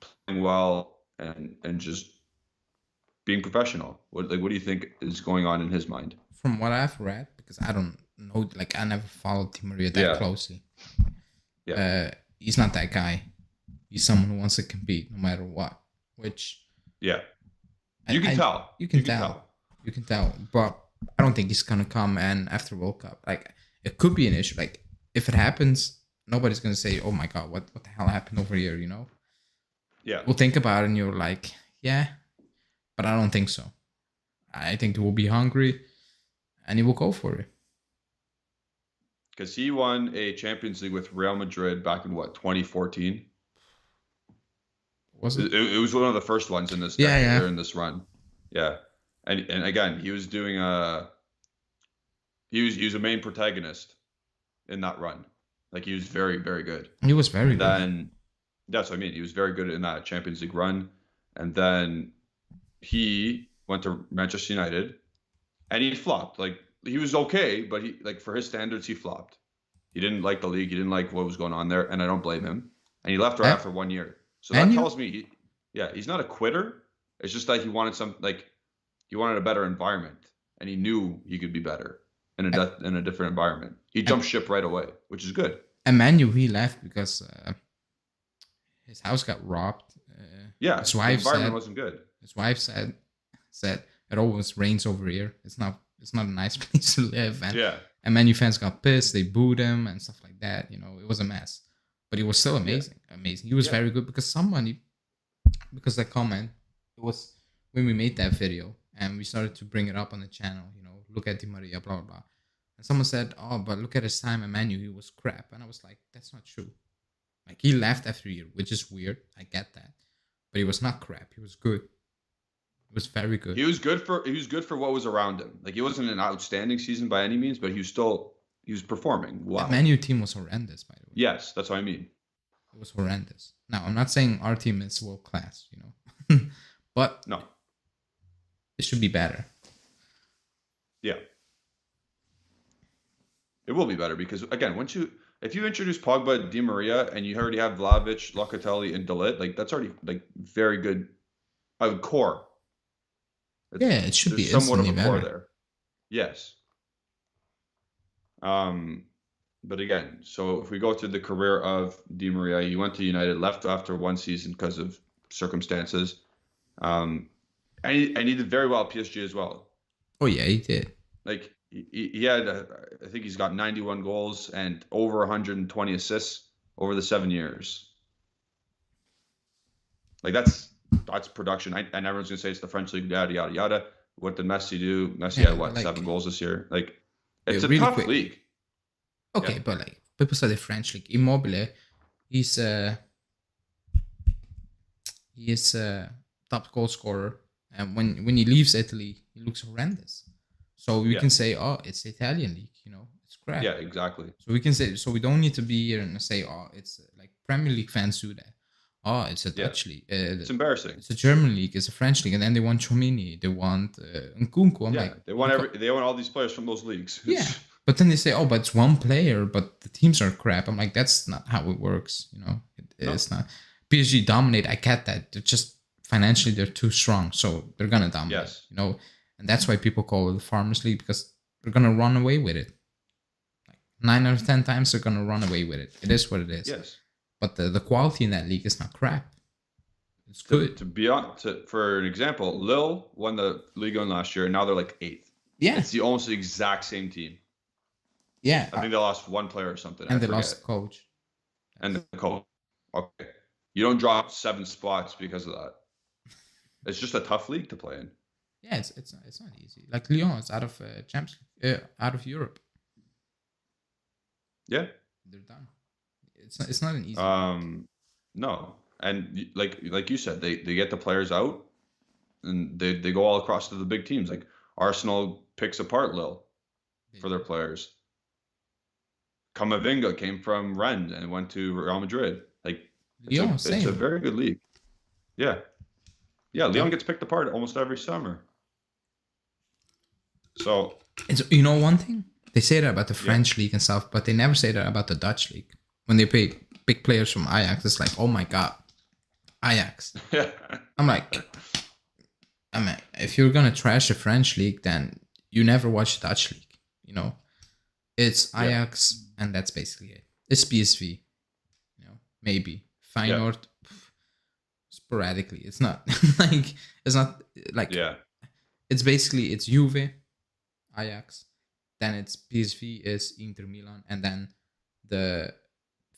playing well and just being professional? What do you think is going on in his mind? From what I've read, because I don't know, like I never followed Di Maria that closely. Yeah. He's not that guy. He's someone who wants to compete no matter what. Which. Yeah. You can tell. You can tell. But I don't think he's gonna come and after World Cup. Like it could be an issue. Like if it happens, nobody's gonna say, "Oh my God, what the hell happened over here?" You know. Yeah. We'll think about it, and you're like, "Yeah," but I don't think so. I think he will be hungry, and he will go for it. because he won a Champions League with Real Madrid back in 2014. Was it? It was one of the first ones in this decade or in this run. Yeah, and again, he was doing he was a main protagonist in that run. Like he was very, very good. He was very and good. Then that's what I mean. He was very good in that Champions League run, and then he went to Manchester United, and he flopped. Like he was okay, but he like for his standards, he flopped. He didn't like the league. He didn't like what was going on there, and I don't blame him. And he left right after 1 year. So that tells me, he's not a quitter. It's just that he wanted he wanted a better environment, and he knew he could be better in a different environment. He jumped ship right away, which is good. And Manu, he left because his house got robbed. His wife environment wasn't good. His wife said it always rains over here. It's not a nice place to live. And Manu fans got pissed. They booed him and stuff like that. You know, it was a mess. But he was still amazing. Amazing. He was very good because that comment, it was when we made that video and we started to bring it up on the channel, you know, look at Di Maria, blah, blah, blah. And someone said, oh, but look at his time at Manu, he was crap. And I was like, that's not true. Like, he left after a year, which is weird. I get that. But he was not crap. He was good. He was very good. He was good for what was around him. Like, he wasn't an outstanding season by any means, but he was performing well. The Manu team was horrendous, by the way. Yes, that's what I mean. It was horrendous. Now, I'm not saying our team is world class, you know. But no, it should be better. Yeah. It will be better because, again, if you introduce Pogba, Di Maria, and you already have Vlahovic, Locatelli, and De Ligt, like that's already like very good core. It should be somewhat of a better. core there. Yes. But again, so if we go through the career of Di Maria, he went to United, left after one season because of circumstances, and he did very well at PSG as well. Oh yeah, he did. Like he had, I think he's got 91 goals and over 120 assists over the 7 years. Like that's production. And everyone's gonna say it's the French league, yada yada yada. What did Messi do? Messi had 7 goals this year? Like it's a really tough league. Okay, but like people say the French league, Immobile, he's a top goal scorer, and when he leaves Italy, he looks horrendous. So we can say, oh, it's the Italian league, you know, it's crap. Yeah, exactly. So we can say, so we don't need to be here and say, oh, it's like Premier League fans do that. Oh, it's a Dutch league. It's embarrassing. It's a German league. It's a French league, and then they want Chiellini, they want Nkunku. I'm like, they want all these players from those leagues. Yeah, but then they say, oh, but it's one player, but the teams are crap. I'm like, that's not how it works. You know, it's not. PSG dominate. I get that. They're just financially they're too strong, so they're gonna dominate. Yes. You know, and that's why people call it the Farmers League because they're gonna run away with it. Like 9 out of 10 times they're gonna run away with it. It is what it is. Yes. But the quality in that league is not crap. It's good. For an example, Lille won the Ligue 1 last year, and now they're like 8th. Yeah. It's almost the exact same team. Yeah. I think they lost one player or something. And they lost the coach. And the coach. Okay. You don't drop 7 spots because of that. It's just a tough league to play in. Yeah, it's not easy. Like Lyon is out of out of Europe. Yeah. They're done. It's not an easy No. And like you said, they get the players out and they go all across to the big teams. Like Arsenal picks apart Lille for their players. Camavinga came from Rennes and went to Real Madrid. Like it's a very good league. Yeah. Yeah, Lyon gets picked apart almost every summer. So you know one thing? They say that about the French league and stuff, but they never say that about the Dutch league. When they pay big players from Ajax, it's like, oh my god, Ajax. Yeah. I'm like, if you're gonna trash the French league, then you never watch the Dutch league. You know, it's Ajax, and that's basically it. It's PSV, you know, maybe Feyenoord, sporadically. It's not like It's basically it's Juve, Ajax, then it's PSV is Inter Milan, and then the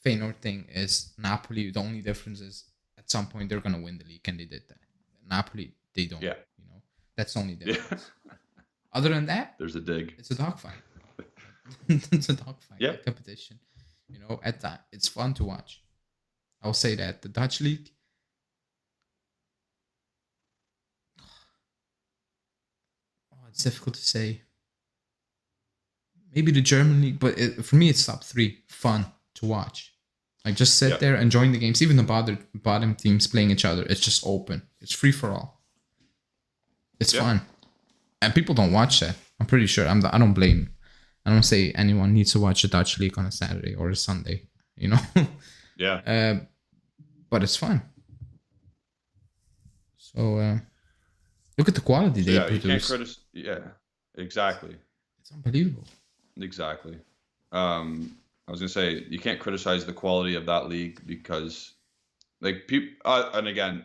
Feyenoord thing is Napoli. The only difference is at some point they're gonna win the league, and they did that. Napoli, they don't. You know, that's the only difference. Other than that, there's a dig. It's a dogfight. It's a dogfight, Yeah, like competition. You know, at that it's fun to watch. I'll say that the Dutch league. Oh, it's difficult to say. Maybe the German league, but for me, it's top three. Fun to watch. Like just sit yeah, there enjoying the games. Even the bottom teams playing each other. It's just open. It's free for all. It's yeah, fun, and people don't watch that. I'm pretty sure. I don't blame. I don't say anyone needs to watch the Dutch league on a Saturday or a Sunday. You know, yeah. but it's fun. So look at the quality So they yeah, you can't produce. criticize. Yeah, exactly, It's unbelievable. exactly. I was gonna say you can't criticize the quality of that league because like people, and again,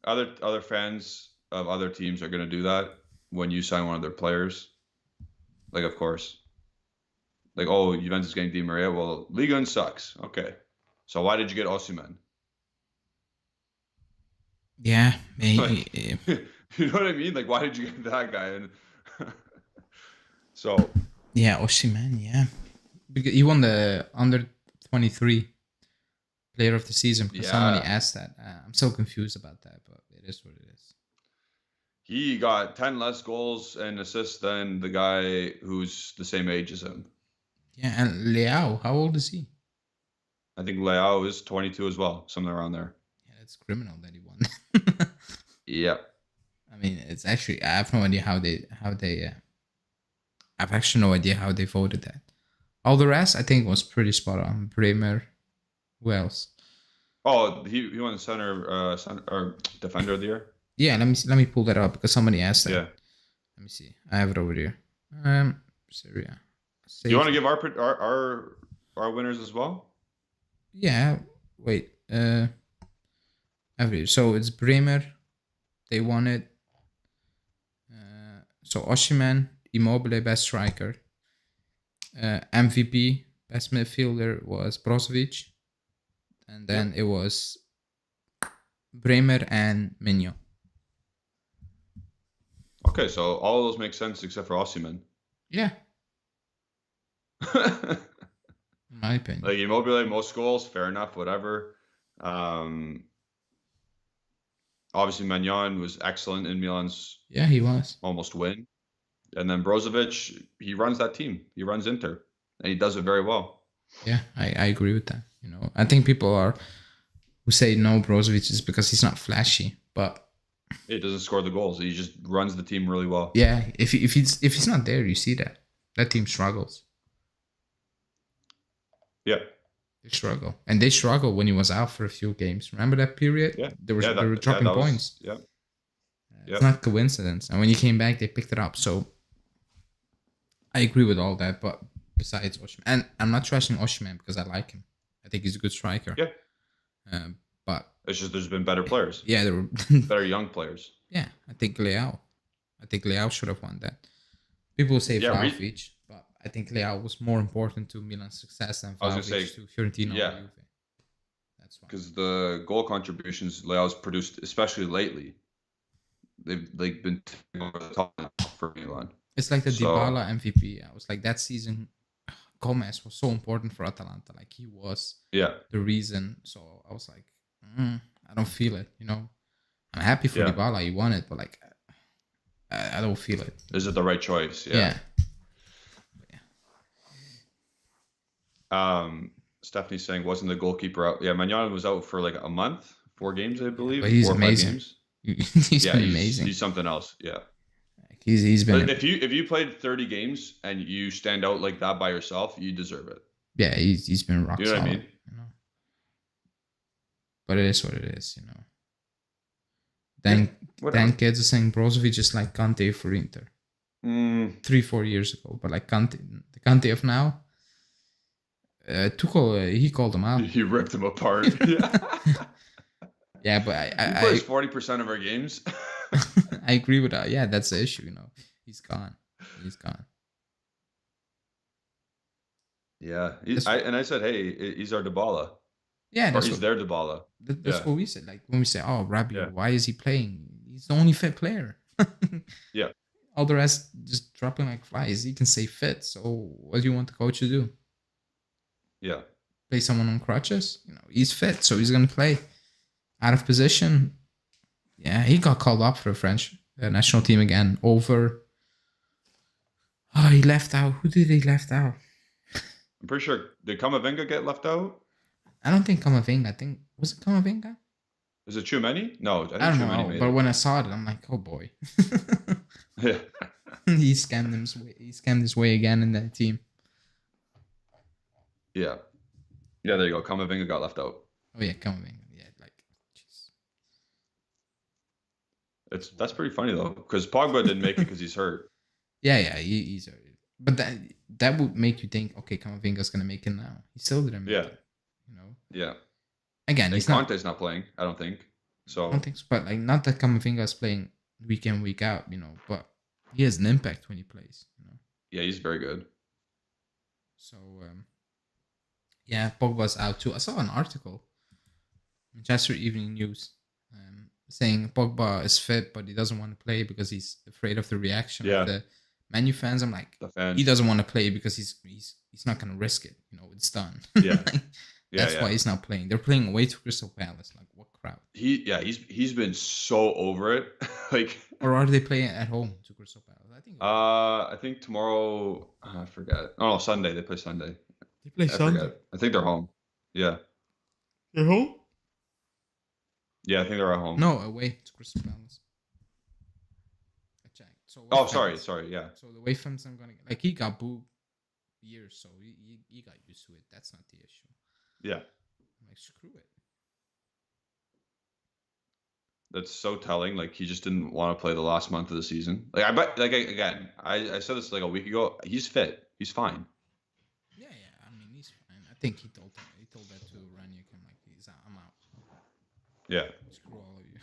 other fans of other teams are gonna do that when you sign one of their players. Like, of course, like, oh, Juventus getting Di Maria. Well, Liga 1 sucks. Okay, so why did you get Osimhen? Yeah, Like, you know what I mean? Like, why did you get that guy? And so, yeah, Osimhen, yeah, because he won the under 23 player of the season because somebody yeah, asked that. I'm so confused about that, but it is what it is. he got 10 less goals and assists than the guy who's the same age as him. Yeah, and Leao, how old is he? I think Leao is 22 as well, something around there. Yeah, it's criminal that he won. Yeah. I mean, it's actually I have no idea how they. I've actually no idea how they voted that. All the rest, I think, was pretty spot on. Bremer, who else? Oh, he won center or defender of the year. Yeah, let me pull that up because somebody asked that. Yeah. Let me see. I have it over here. Syria. Do you want to Safety. give our winners as well? Yeah. Wait. Average. So it's Bremer. They won it. So Oshiman, Immobile, best striker. MVP, best midfielder was Brozovic, and then it was Bremer and Mignon. Okay, so all of those make sense except for Osimhen. Yeah, in my opinion. Like Immobile, most goals, fair enough, whatever. Obviously, Magnan was excellent in Milan's Yeah, he was. almost win. And then Brozovic, he runs that team. He runs Inter, and he does it very well. Yeah, I agree with that. You know, I think people are who say no Brozovic is because he's not flashy, but He doesn't score the goals. He just runs the team really well. yeah, if he's not there, you see that team struggles. Yeah. They struggle, and they struggle when he was out for a few games. Remember that period? Yeah. They Yeah, were dropping that was, points. yeah. It's not coincidence. And when he came back, they picked it up. So I agree with all that. But besides Oshman, and I'm not trashing Oshman because I like him. I think he's a good striker. Yeah. But It's just there's been better players. yeah, there were Better young players. yeah. I think Leao should have won that. People say Vlahovic, but I think Leao was more important to Milan's success than Vlahovic to Fiorentina or Juve. That's why. Because the goal contributions Leao's produced, especially lately, they've been over the top for Milan. It's like the Dybala MVP. I was like, that season, Gomez was so important for Atalanta. Like he was the reason. So I was like, I don't feel it. You know, I'm happy for Dybala. He won it, but like, I don't feel it. Is it the right choice? Yeah. Stephanie's saying, wasn't the goalkeeper out? Yeah, Magnan was out for like a month, 4 games, I believe. But he's 4 or 5 amazing. games. He's been amazing. He's something else. Yeah. He's been. Like, if you played 30 games and you stand out like that by yourself, you deserve it. Yeah, he's been rock solid. You know what I mean? You know? But it is what it is, you know. Then kids are saying Brozovic is like Kante for Inter. 3-4 years ago, but like Kante, the Kante of now. Tuchel, he called him out. He ripped him apart. Yeah, but he plays 40% of our games. I agree with that. Yeah, that's the issue. You know, he's gone. Yeah, I said, hey, he's our Dybala. Yeah, he's their Dybala. That's what we said. Like when we say, oh, Rabiot, why is he playing? He's the only fit player. Yeah. all the rest just dropping like flies. He can stay fit. So what do you want the coach to do? Yeah. Play someone on crutches? He's fit, so he's gonna play. Out of position, yeah, he got called up for the French national team again over. Oh, he left out. Who did he left out? I'm pretty sure. Did Kamavinga get left out? I don't think Kamavinga. I think was it Kamavinga? Is it Tchouameni? No, I I think don't Tchouameni know. made But it. when I saw it, I'm like, oh boy. Yeah. He scammed his way. He scammed his way again in that team. Yeah. Yeah, there you go. Kamavinga got left out. Oh yeah, Kamavinga. Yeah, like, jeez. That's pretty funny though, because Pogba didn't make it because he's hurt. Yeah, he's. But that would make you think, okay, Kamavinga's gonna make it now. He still didn't make Yeah. it. Yeah. Again, And he's Conte's not playing, I don't think. So I don't think so. But like, not that Kamavinga is playing week in, week out, but he has an impact when he plays. yeah, he's very good. So yeah, Pogba's out too. I saw an article, Manchester Evening News, saying Pogba is fit, but he doesn't want to play because he's afraid of the reaction Yeah. of the Man U fans. I'm like, The fans. he doesn't want to play because he's not gonna risk it. It's done. Yeah. That's why he's not playing. They're playing away to Crystal Palace. Like, what crowd? He's been so over it. Like, or are they playing at home to Crystal Palace? I think tomorrow. I forget. Oh no, Sunday they play Sunday. They play Sunday. Forget. I think they're home. Yeah. They're home. Yeah, I think they're at home. No, away to Crystal Palace. I checked. So sorry. Yeah. So the away fans, I'm gonna like he got booed years, so he got used to it. That's not the issue. Yeah. I'm like, screw it. That's so telling. Like, he just didn't want to play the last month of the season. Like, I said this like a week ago. He's fit. He's fine. Yeah. I mean, he's fine. I think he told that to Ranić. I'm like, I'm out. Yeah. Screw all of you.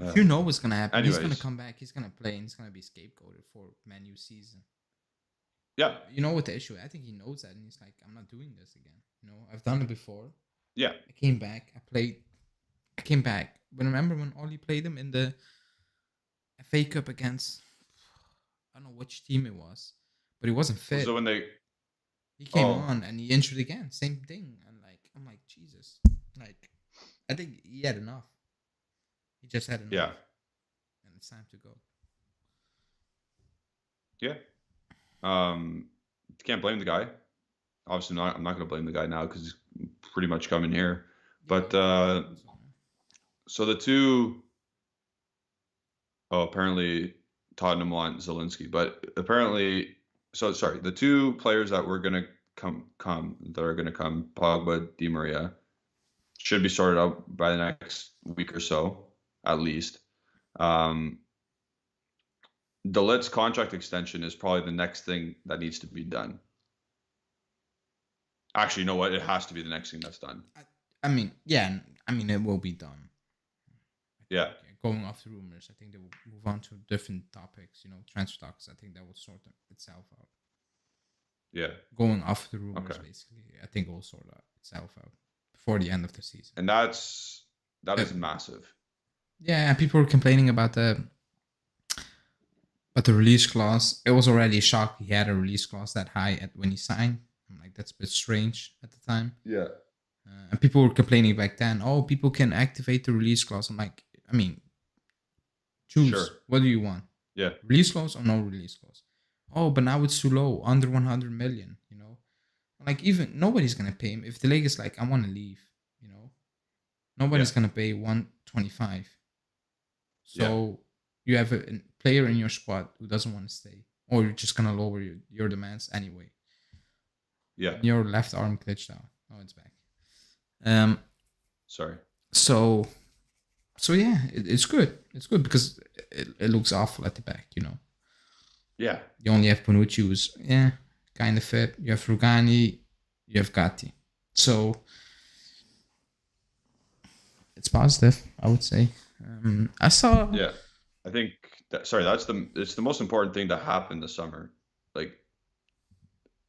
If you know what's gonna happen, anyways. He's gonna come back. He's gonna play, and he's gonna be scapegoated for Man U season. Yeah. You know what the issue? I think he knows that, and he's like, I'm not doing this again. I've done it before. Yeah. I came back. I came back. But remember when Oli played him in the FA Cup against, I don't know which team it was, but he wasn't fit. So when he came on and he injured again, same thing, and I'm like, Jesus, like, I think he had enough. He just had enough. Yeah. And it's time to go. Yeah. Can't blame the guy. Obviously not. I'm not going to blame the guy now because he's pretty much coming here. But so the two. Oh, apparently Tottenham want Zielinski, but apparently, the two players that were going to come, Pogba, Di Maria, should be sorted out by the next week or so, at least. De Ligt's contract extension is probably the next thing that needs to be done. Actually, you know what? It has to be the next thing that's done. I mean, yeah. I mean, it will be done. Yeah. Going off the rumors, I think they will move on to different topics. Transfer talks. I think that will sort itself out. Yeah. Going off the rumors, basically. I think it will sort itself out before the end of the season. And that is massive. Yeah, and people were complaining about the release clause. It was already a shock he had a release clause that high when he signed. I'm like, that's a bit strange at the time. Yeah. And people were complaining back then, oh, people can activate the release clause. I'm like, I mean, choose. Sure. What do you want? Yeah. Release clause or no release clause? Oh, but now it's too low, under 100 million, Like, even nobody's going to pay him. If the league is like, I want to leave, nobody's going to pay 125. So you have a player in your squad who doesn't want to stay, or you're just going to lower your demands anyway. Yeah. Your left arm glitched out. Oh, it's back. Sorry. So yeah, it's good. It's good because it looks awful at the back, Yeah. You only have Bonucci, who's kind of fit. You have Rugani. You have Gatti. So it's positive, I would say. I saw. Yeah, I think it's the most important thing to happen this summer. Like,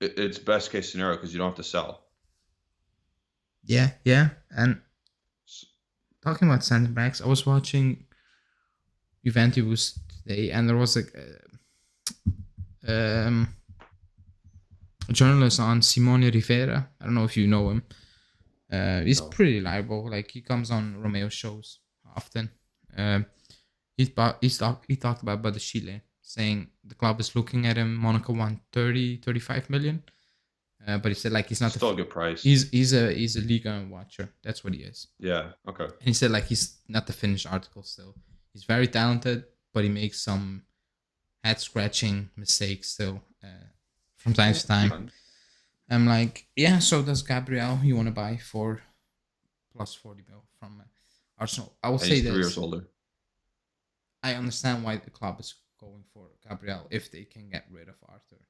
it's best case scenario because you don't have to sell. Yeah, and talking about center backs, I was watching Juventus today, and there was um, a journalist on Simone Rivera. I don't know if you know him. He's No. pretty reliable. Like he comes on Romeo shows often. He talked about Badashile, saying the club is looking at him. Monaco want 35 million. But he said like he's not Still a good price. he's a Liga watcher. That's what he is. Yeah. Okay. And he said like he's not the finished article still. He's very talented, but he makes some head scratching mistakes still from time to time. I'm like, yeah. So does Gabriel? You want to buy for plus 40 mil from Arsenal? I will say he's this: 3 years older. I understand why the club is going for Gabriel if they can get rid of Arthur.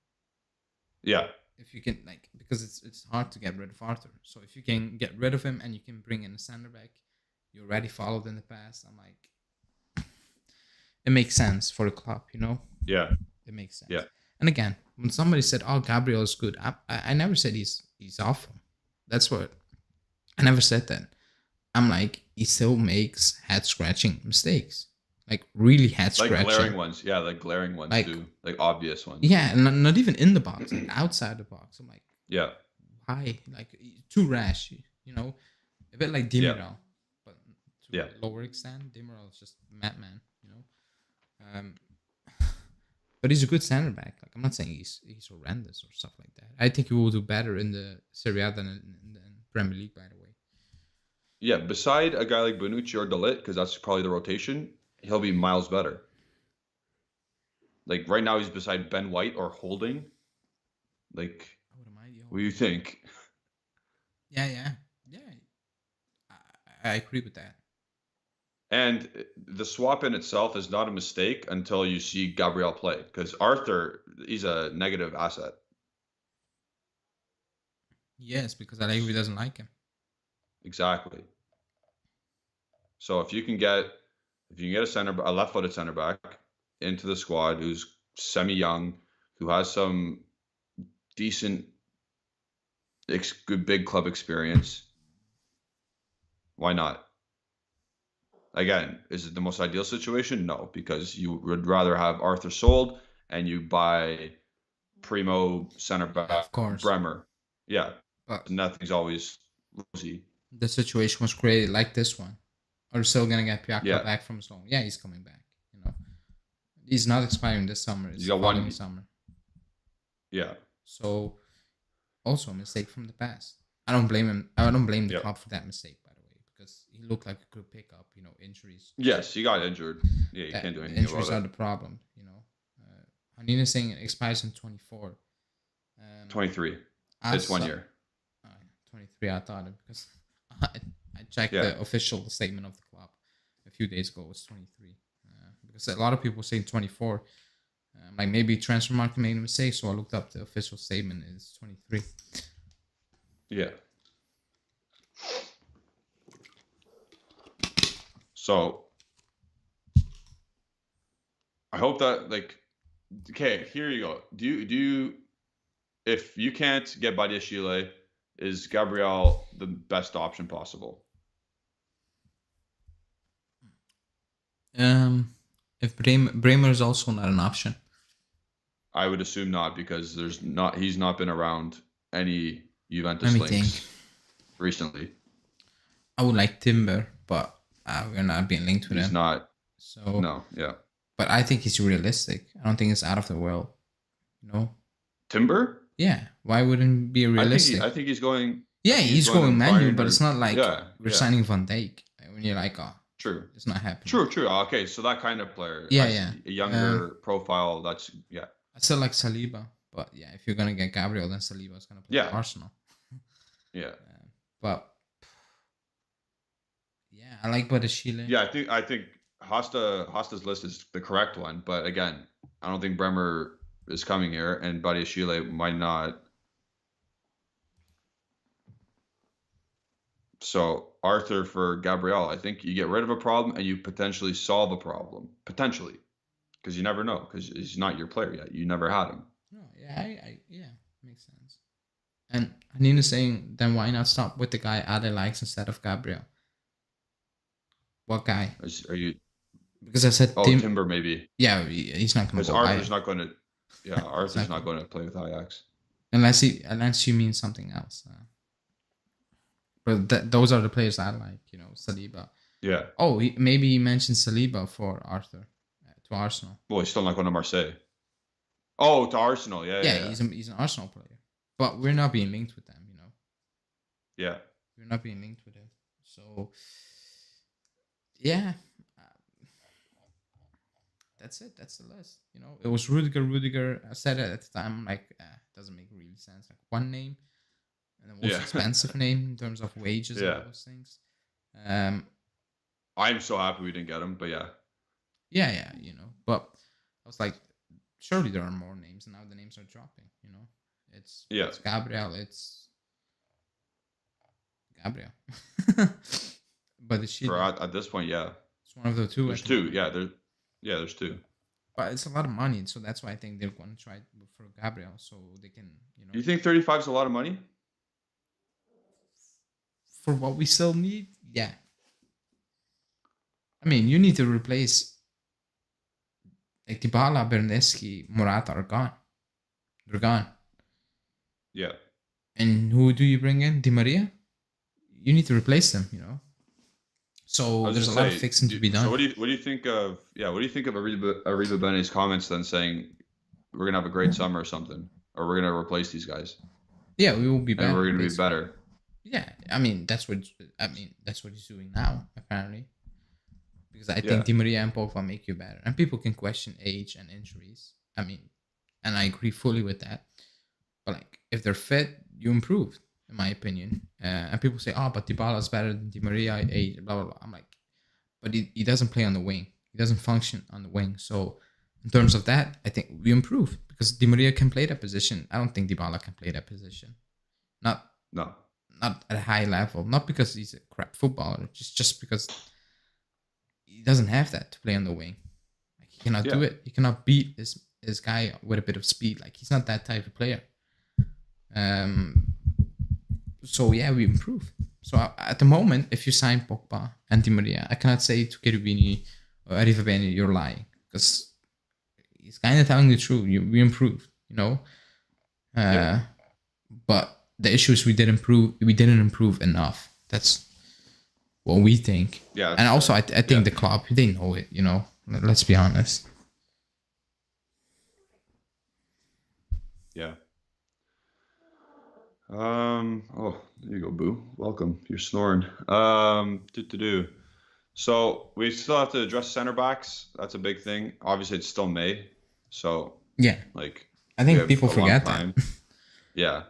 Yeah. If you can because it's hard to get rid of Arthur. So if you can get rid of him and you can bring in a center back you already followed in the past, I'm like, it makes sense for the club, Yeah. It makes sense. Yeah. And again, when somebody said, "Oh, Gabriel is good," I never said he's awful. That's what I never said that. I'm like, he still makes head scratching mistakes. Like really head scratching. Like glaring ones. Yeah, like glaring ones too. Like obvious ones. Yeah, and not even in the box, like outside the box. I'm like, yeah. Why? Like too rash, A bit like Demiral, but to a lower extent. Demiral is just madman, But he's a good center back. Like I'm not saying he's horrendous or stuff like that. I think he will do better in the Serie A than in the Premier League, by the way. Yeah, beside a guy like Bonucci or De Ligt, because that's probably the rotation, he'll be miles better. Like right now, he's beside Ben White or Holding. Like, what do you think? Yeah. I agree with that. And the swap in itself is not a mistake until you see Gabriel play, because Arthur, he's a negative asset. Yes, because Allegri doesn't like him. Exactly. So if you can get a left-footed center back into the squad who's semi-young, who has some decent, good big club experience, why not? Again, is it the most ideal situation? No, because you would rather have Arthur sold and you buy primo center back, of course. Bremer. Yeah, but nothing's always rosy. The situation was created like this one. Are you still gonna get Piaka back from his loan? Yeah, he's coming back. He's not expiring this summer. It's the following summer. Yeah. So, also a mistake from the past. I don't blame him. I don't blame the club for that mistake, by the way, because he looked like a good pickup. Injuries. Yes, he got injured. Yeah, you can't do anything about it. Injuries are the problem. Hanina saying it expires in 24. 23. It's 1 year. 23. I thought it because I checked the official statement of the club a few days ago. It was 23. Because a lot of people say 24. Like maybe transfer market made a mistake, so I looked up the official statement. It's 23. Yeah. So I hope that okay, here you go. Do you if you can't get Badiashile, is Gabriel the best option possible? If Bremer is also not an option, I would assume not, because he's not been around any Juventus links recently. I would like Timber, but we're not being linked with him. He's not. So no, yeah. But I think he's realistic. I don't think it's out of the world. Timber? Yeah. Why wouldn't it be realistic? I think he's going. Yeah, he's going Manu, but it's not like we're signing Van Dijk. When you're like, oh, true, it's not happening. True. Okay, so that kind of player. Yeah. A younger profile. That's I still like Saliba, but yeah, if you're gonna get Gabriel, then Saliba is gonna play for Arsenal. Yeah. But yeah, I like Badiashile. Yeah, I think Hosta's list is the correct one, but again, I don't think Bremer is coming here, and Badiashile might not. So Arthur for Gabriel, I think you get rid of a problem and you potentially solve a problem. Potentially. Because you never know, because he's not your player yet. You never had him. No, yeah, makes sense. And Hanina's saying, then why not stop with the guy Ade likes instead of Gabriel? What guy? Are you? Because I said Oh, Tim. Timber maybe. Yeah, he's not gonna Because go Arthur's Ajax. not going to. Yeah, He's Arthur's not not gonna, going to play with Ajax. unless you mean something else. But those are the players I like. Saliba. Yeah. Oh, maybe he mentioned Saliba for Arthur to Arsenal. Well, he's still not going to Marseille. Oh, to Arsenal. Yeah, Yeah, yeah, yeah. he's an Arsenal player, but we're not being linked with them. Yeah. We're not being linked with him. So yeah, that's it. That's the list. It was Rudiger. Rudiger. I said it at the time. I'm like, doesn't make really sense. Like one name and the most Yeah. expensive name in terms of wages and Yeah. all those things. I'm so happy we didn't get him, but yeah. Yeah. But I was like, surely there are more names, and now the names are dropping. It's Gabriel. It's Gabriel. But it's At this point, yeah. It's one of the two. There's two. Yeah, there's two. But it's a lot of money, so that's why I think they're going to try for Gabriel, so they can, You think 35 is a lot of money? For what we still need, yeah. I mean, you need to replace like Dybala, Bernetsky, Morata are gone. They're gone. Yeah. And who do you bring in? Di Maria? You need to replace them, So there's a lot of fixing to be done. So what do you think of Ariba Bene's comments then saying we're gonna have a great summer or something, or we're gonna replace these guys? Yeah, we will be better. And we're gonna be better. Yeah, I mean that's what he's doing now apparently. Because I think Di Maria and Pogba make you better, and people can question age and injuries. I mean, and I agree fully with that. But like, if they're fit, you improve, in my opinion. And people say, "Oh, but Dybala is better than Di Maria." Age, blah blah blah. I'm like, but he doesn't play on the wing. He doesn't function on the wing. So in terms of that, I think we improve because Di Maria can play that position. I don't think Dybala can play that position. Not at a high level. Not because he's a crap footballer. Just because he doesn't have that to play on the wing. Like, he cannot do it. He cannot beat this guy with a bit of speed. Like, he's not that type of player. So yeah, we improve. So at the moment, if you sign Pogba and Di Maria, I cannot say to Cherubini or Arrivabene, you're lying, because he's kind of telling the truth. We improved, But the issue is we didn't improve enough. That's what we think. Yeah. And also, I think the club, they know it. Let's be honest. Yeah. Oh, there you go, Boo. Welcome. You're snoring. So we still have to address center backs. That's a big thing. Obviously, it's still May, so yeah. Like, I think people forget that. Yeah.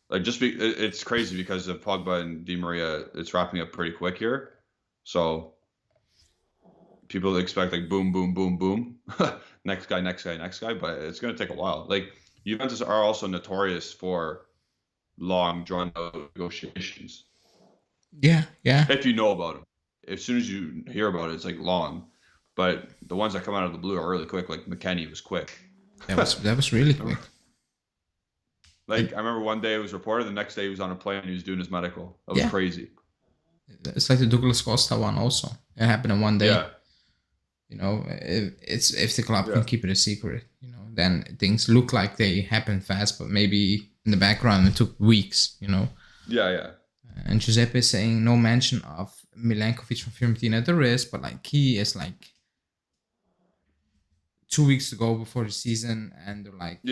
Like, it's crazy because of Pogba and Di Maria. It's wrapping up pretty quick here, so people expect like boom, boom, boom, boom, next guy, but it's gonna take a while. Like, Juventus are also notorious for long, drawn out negotiations. Yeah. If you know about them, as soon as you hear about it, it's like long. But the ones that come out of the blue are really quick. Like McKennie was quick. That was really quick. Like, I remember one day it was reported, the next day he was on a plane and he was doing his medical. That was crazy. It's like the Douglas Costa one also. It happened in one day. Yeah. If the club can keep it a secret, then things look like they happen fast, but maybe in the background it took weeks, Yeah. And Giuseppe is saying no mention of Milenkovic from Fiorentina. There is, but like he is like 2 weeks to go before the season, and they're like,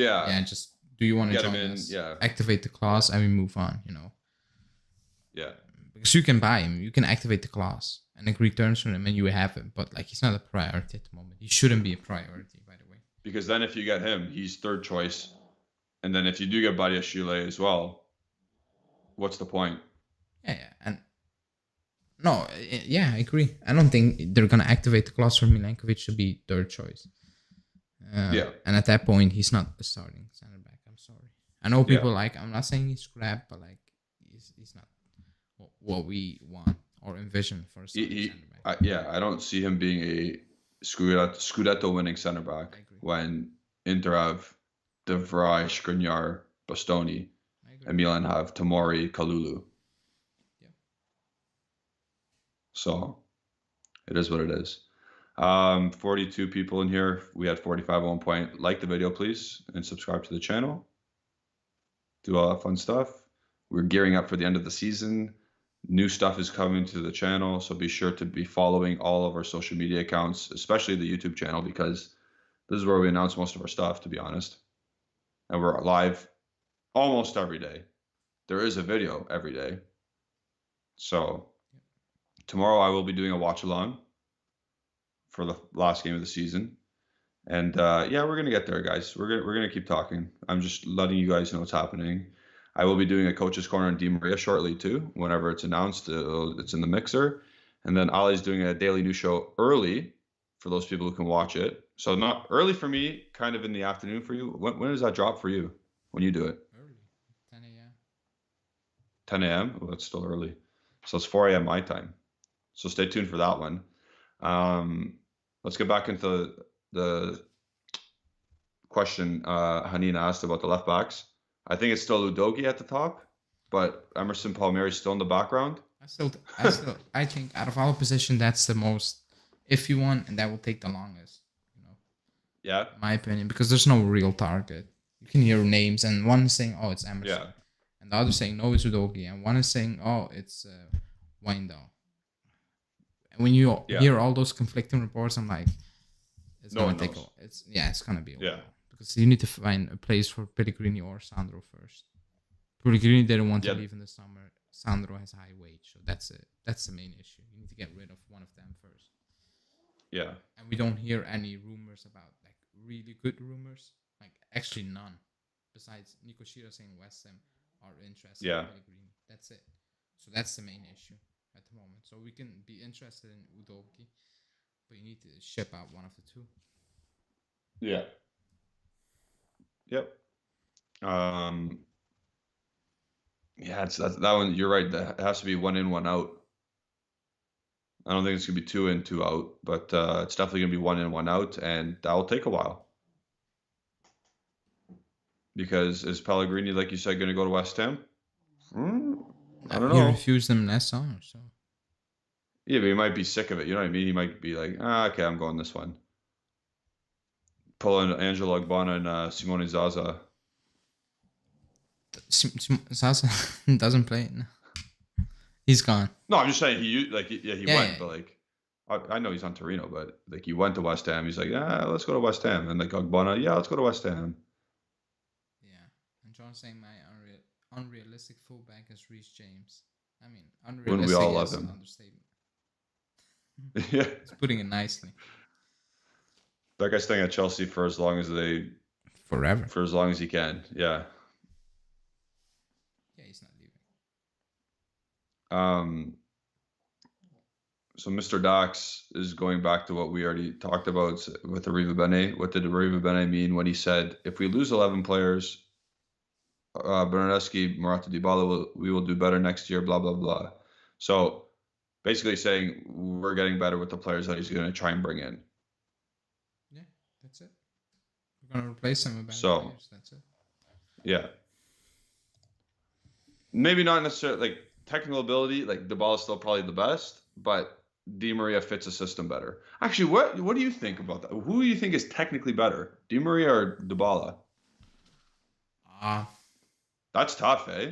just do you want to join us? Yeah. Activate the clause and we move on, Yeah. Because you can buy him, you can activate the clause and agree terms from him, and you have him. But like, he's not a priority at the moment. He shouldn't be a priority, by the way. Because then if you get him, he's third choice, and then if you do get Badiashile as well, what's the point? I agree. I don't think they're gonna activate the clause for Milenkovic to be third choice. And at that point, he's not a starting center back. I'm sorry. I know people I'm not saying he's crap, but like he's not what we want or envision for a center back. I don't see him being a Scudetto winning center back when Inter have De Vrij, Skriniar, Bastoni, and Milan have Tomori, Kalulu. Yeah. So It is what it is. 42 people in here. We had 45 at one point. Like the video, please, and subscribe to the channel. Do all that fun stuff. We're gearing up for the end of the season. New stuff is coming to the channel, so be sure to be following all of our social media accounts, especially the YouTube channel, because this is where we announce most of our stuff, to be honest. And we're live almost every day. There is a video every day. So tomorrow I will be doing a watch along for the last game of the season. And yeah, we're gonna get there, guys. We're gonna keep talking. I'm just letting you guys know what's happening. I will be doing a coach's corner on Di Maria shortly too. Whenever it's announced, it's in the mixer. And then Ali's doing a daily news show early for those people who can watch it. So not early for me, kind of in the afternoon for you. When does that drop for you? When you do it? Early, 10 a.m. 10 a.m. Well, that's still early. So it's 4 a.m. my time. So stay tuned for that one. Let's get back into the question Hanina asked about the left backs. I think it's still Udogie at the top, but Emerson Palmieri's still in the background. I think out of our position, that's the most iffy one, and that will take the longest. Yeah. In my opinion, because there's no real target. You can hear names, and one is saying, "Oh, it's Emerson," Yeah. and the other saying, "No, it's Udogie," and one is saying, "Oh, it's Windell." And when you hear all those conflicting reports, I'm like, it's gonna take a while. It's gonna be a while. Because you need to find a place for Pellegrini or Sandro first. Pellegrini didn't want to leave in the summer. Sandro has a high wage, so that's it. That's the main issue. You need to get rid of one of them first. Yeah. And we don't hear any rumors about like really good rumors. Like actually none. Besides Nico Shira saying West Ham are interested in Pellegrini. That's it. So that's the main issue at the moment. So we can be interested in Udogie, but you need to ship out one of the two. Yeah. Yep. Yeah, it's that one. You're right. That has to be one in, one out. I don't think it's gonna be 2 in, 2 out, but it's definitely gonna be 1 in, 1 out, and that will take a while. Because is Pellegrini, like you said, gonna go to West Ham? I don't know. He refused them last summer, so. Yeah, but he might be sick of it. You know what I mean? He might be like, okay, I'm going this one. Pulling Angelo Ogbonna and Simone Zaza. Zaza doesn't play. No. He's gone. No, I'm just saying he went, but like I know he's on Torino, but like he went to West Ham. He's like, let's go to West Ham, and like Ogbonna, let's go to West Ham. Yeah, and John's saying my unrealistic fullback is Reece James. I mean, unrealistic. Wouldn't we all love him? Understatement. Yeah, he's putting it nicely. That guy's staying at Chelsea for as long as forever. For as long as he can. Yeah. Yeah, he's not leaving. So Mr. Dax is going back to what we already talked about with Arriva Bene. What did Arriva Bene mean when he said, if we lose 11 players, Bernardeschi, Morata, Dybala, we will do better next year, blah, blah, blah. So basically saying we're getting better with the players that he's going to try and bring in. Yeah, that's it. We're going to replace them with better players. That's it. Yeah. Maybe not necessarily like technical ability, like Dybala is still probably the best, but Di Maria fits the system better. Actually, what do you think about that? Who do you think is technically better, Di Maria or Dybala? That's tough, eh?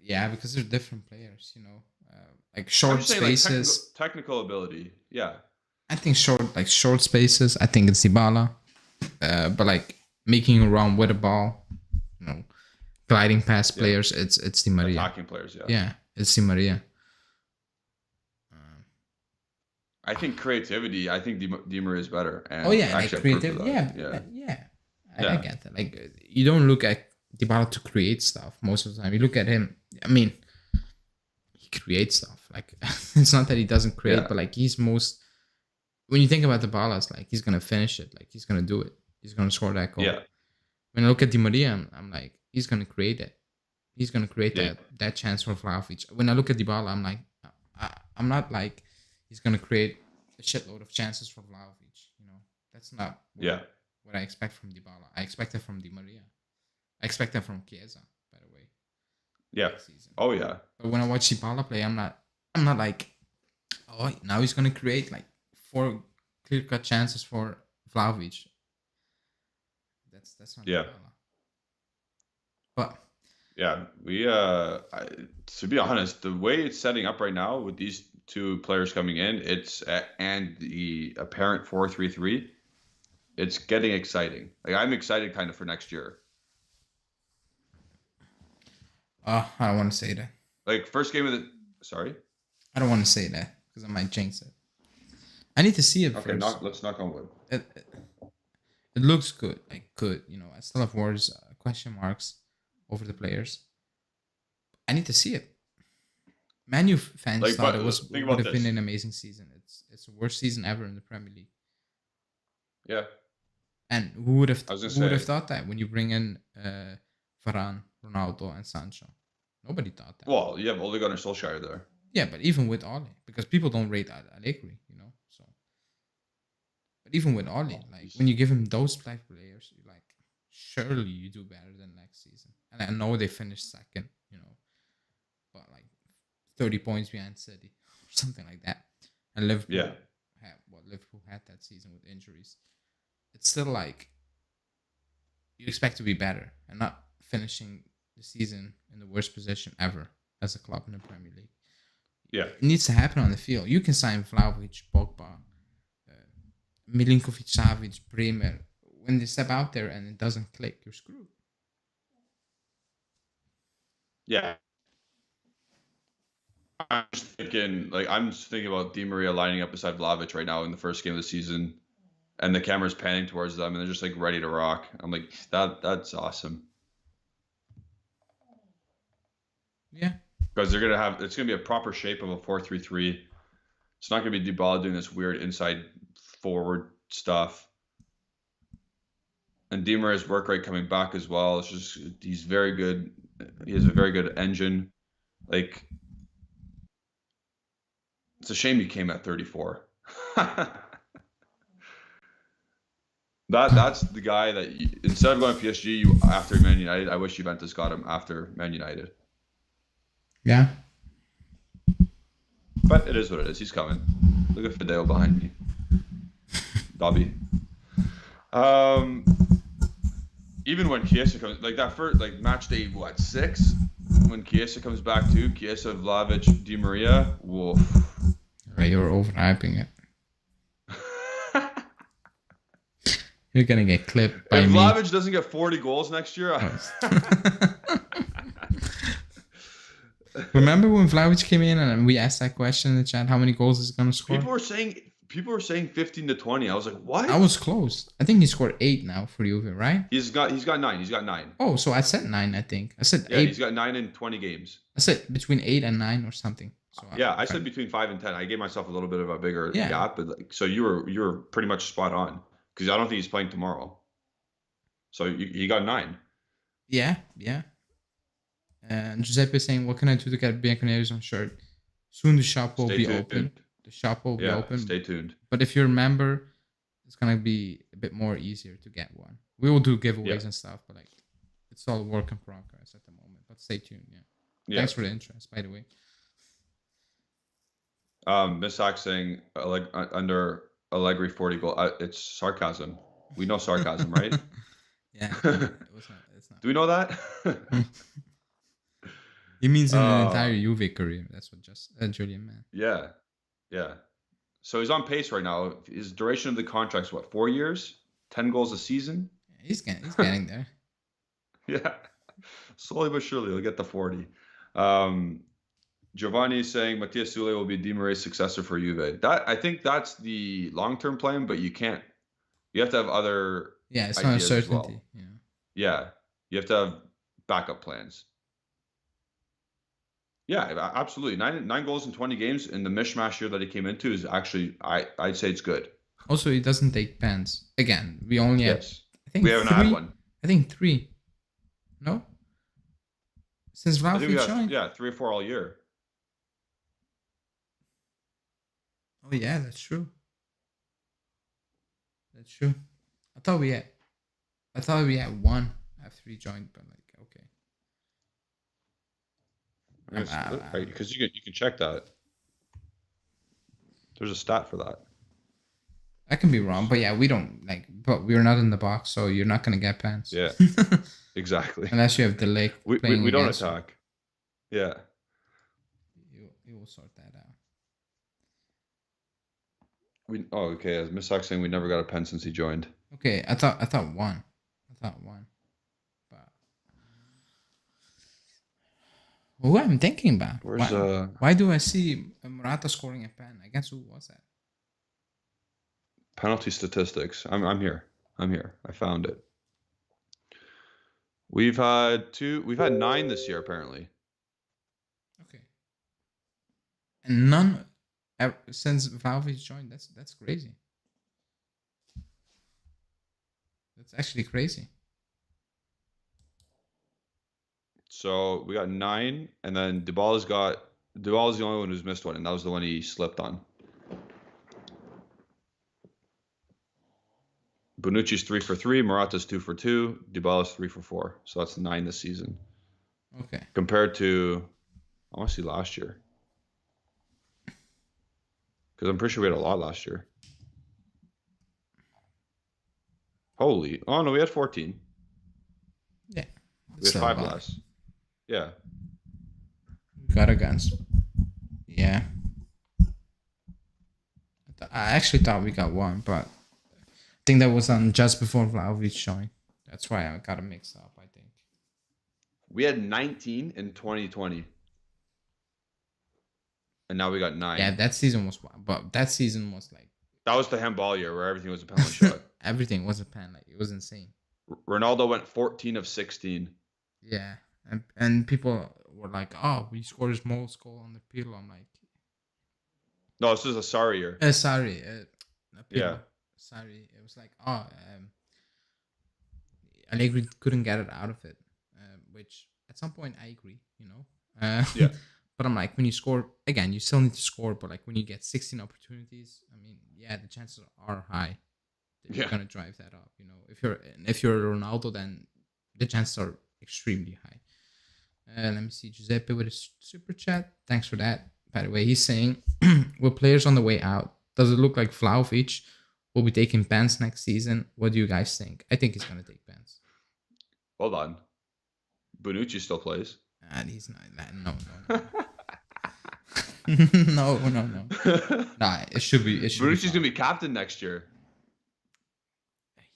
Yeah, because they're different players, like short spaces. Like technical ability, yeah. I think short spaces. I think it's Dybala, but like making a run with a ball, gliding past players. It's Di Maria. Attacking players, yeah. Yeah, it's Di Maria. I think creativity. I think Di Maria is better. And like creativity. Yeah. I get that. Like you don't look at Dybala to create stuff most of the time. You look at him. I mean, he creates stuff. Like it's not that he doesn't create, but like he's most. When you think about Dybala, it's like he's gonna finish it. Like he's gonna do it. He's gonna score that goal. Yeah. When I look at Di Maria, I'm like he's gonna create it. He's gonna create that chance for Vlahovic. When I look at Dybala, I'm like I'm not like he's gonna create a shitload of chances for Vlahovic. That's not what I expect from Dybala. I expect it from Di Maria. I expect that from Chiesa, by the way. Yeah. Oh yeah. But when I watch Dybala play, I'm not like Oh, now he's gonna create like 4 clear-cut chances for Vlahovic. That's not Yeah. Dybala. But Yeah, to be honest, the way it's setting up right now with these two players coming in, and the apparent 4-3-3, it's getting exciting. Like I'm excited kind of for next year. I don't want to say that. Like first game of the sorry. I don't want to say that because I might jinx it. I need to see it Okay, first. let's knock on wood. It looks good. Like good, I still have words, question marks over the players. I need to see it. Man U fans Like, thought but it would think about have been this. an amazing season. It's the worst season ever in the Premier League. Yeah, And who would have say. thought that when you bring in Varane, Ronaldo, and Sancho? Nobody thought that. Well, you have Ole Gunnar Solskjaer there. Yeah, but even with Ole, because people don't rate Allegri, So, but even with Ole, like when you give him those type of players, you're like, surely you do better than next season. And I know they finished second, but like 30 points behind City or something like that. And Liverpool had what Liverpool had that season with injuries. It's still like you expect to be better and not finishing the season in the worst position ever as a club in the Premier League. Yeah, It needs to happen on the field. You can sign Vlahovic, Pogba, Milinkovic, Savic, Bremer. When they step out there and it doesn't click, you're screwed. yeah. I'm just thinking about Di Maria lining up beside Vlahovic right now in the first game of the season, and the camera's panning towards them, and they're just like ready to rock. I'm like, that's awesome. Yeah, because it's gonna be a proper shape of a 4-3-3. It's not gonna be Dybala doing this weird inside forward stuff. And Di Maria's work rate coming back as well. It's just he's very good. He has a very good engine. Like it's a shame he came at 34. That's the guy that instead of going PSG after Man United, I wish Juventus got him after Man United. Yeah. But it is what it is. He's coming. Look at Fideo behind me. Dobby. Even when Chiesa comes, like that first, like match day, 6? When Chiesa comes back too, Chiesa, Vlahovic, Di Maria, woof. Right, you're overhyping it. You're gonna get clipped by if me. Vlahovic doesn't get 40 goals next year, remember when Vlahovic came in and we asked that question in the chat, how many goals is he gonna score? People were saying 15 to 20. I was like, what? I was close. I think he scored 8 now for Juve, right? He's got 9. He's got 9. Oh, so I said 9. I think I said 8. Yeah, he's got 9 in 20 games. I said between 8 and 9 or something. So I said between 5 and 10. I gave myself a little bit of a bigger gap, but so you were pretty much spot on because I don't think he's playing tomorrow. So he got 9. Yeah. And Giuseppe is saying, "What can I do to get Bianconeri's on shirt? Soon the shop will be open. The shop will be open. Stay tuned. But if you're a member, it's gonna be a bit more easier to get one. We will do giveaways and stuff, but like it's all work in progress at the moment. But stay tuned. Yeah. Thanks for the interest, by the way. Miss Sack saying under Allegri 40 goal. It's sarcasm. We know sarcasm, right? Yeah. It's not. Do we know that? He means in an entire Juve career. That's what Julian meant. Yeah. So he's on pace right now. His duration of the contract's 4 years? 10 goals a season? Yeah, he's getting there. Yeah. Slowly but surely he'll get to 40. Giovanni is saying Mattia Sule will be Di Maria's successor for Juve. I think that's the long-term plan, but you have to have other it's not a certainty. Well. Yeah. You have to have backup plans. Yeah, absolutely. 9 goals in 20 games in the mishmash year that he came into is actually, I'd say it's good. Also, he doesn't take pens. Again, we only have, I think we haven't had one. I think 3. No? Since Vlahovic joined? Yeah, 3 or 4 all year. Oh, yeah, that's true. I thought we had 1 after he joined, but like, okay. Because you can check that. There's a stat for that. I can be wrong, but yeah, we don't like. But we're not in the box, so you're not gonna get pens. Yeah, exactly. Unless you have the leg playing We don't against attack. Yeah. You will sort that out. Okay. As Miss Sox saying, we never got a pen since he joined. Okay, I thought one. But who I'm thinking about? Where's why do I see Morata scoring a pen? I guess who was that? penalty statistics? I'm here. I found it. We've had 9 this year apparently. Okay. And none since Vlahovic joined. That's crazy. That's actually crazy. So we got 9, and then Dybala's the only one who's missed one, and that was the one he slipped on. Bonucci's 3 for 3, Morata's 2 for 2, Dybala's 3 for 4. So that's 9 this season. Okay. Compared to, I want to see last year, because I'm pretty sure we had a lot last year. Holy! Oh no, we had 14. Yeah. We had 5 less. Yeah. Got against. Yeah. I actually thought we got 1, but I think that was on just before Vlahovic joined. That's why I got it mixed up, I think. We had 19 in 2020. And now we got 9. Yeah, that season was like... That was the handball year where everything was a penalty shot. Everything was a pen. Like, it was insane. Ronaldo went 14 of 16. Yeah. And people were like, oh, we scored his most goal on the Pirlo. I'm like... No, this is a Sarri year. Sorry. Yeah. Sorry. It was like, Allegri couldn't get it out of it. Which, at some point, I agree, you know? Yeah. But I'm like, when you score, again, you still need to score. But like when you get 16 opportunities, I mean, yeah, the chances are high that you're gonna drive that up. You know, if you're Ronaldo, then the chances are extremely high. Let me see, Giuseppe with a super chat. Thanks for that. By the way, he's saying, with players on the way out, does it look like Vlahovic will be taking pens next season? What do you guys think? I think he's gonna take pens. Hold on, Bonucci still plays. And he's not. No. no. Nah, it should be. Bonucci's gonna be captain next year.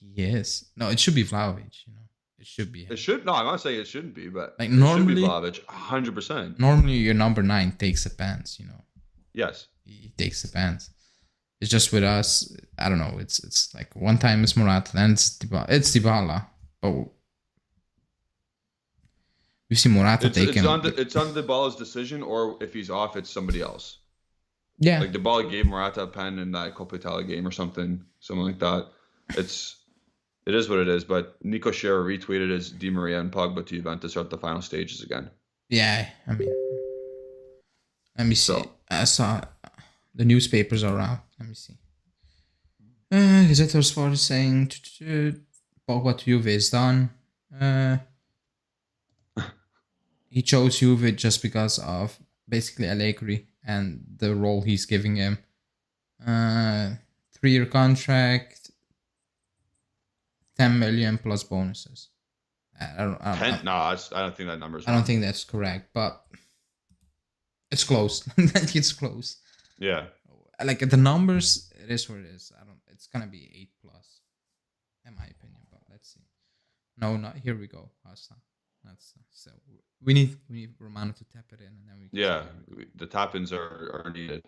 Yes. No, it should be Vlahovic. You know, it should be. It should. No, I'm not saying it shouldn't be, but like normally, it should be Vlahovic, 100%. Normally, your number 9 takes the pens. You know. Yes. He takes the pens. It's just with us. I don't know. It's like one time it's Morata, then it's Dybala. But we see Morata take him. It's on Dybala's decision, or if he's off, it's somebody else. Yeah. Like Dybala gave Morata a pen in that Coppa Italia game or something like that. It is what it is. But Nico Scherer retweeted his Di Maria and Pogba to Juventus are at the final stages again. Yeah, I mean, let me see. I saw the newspapers are out. Let me see. Gazzetta Sport is saying Pogba to Juve is done. He chose Juve just because of basically Allegri and the role he's giving him. 3-year contract, 10 million plus bonuses. I don't think that number's wrong. I don't think that's correct, but it's close. It's close. Yeah. Like the numbers, it is what it is. It's gonna be 8 plus, in my opinion. But let's see. No, not here. We go. That's so we need Romano to tap it in, and then we. Yeah, the tap-ins are needed.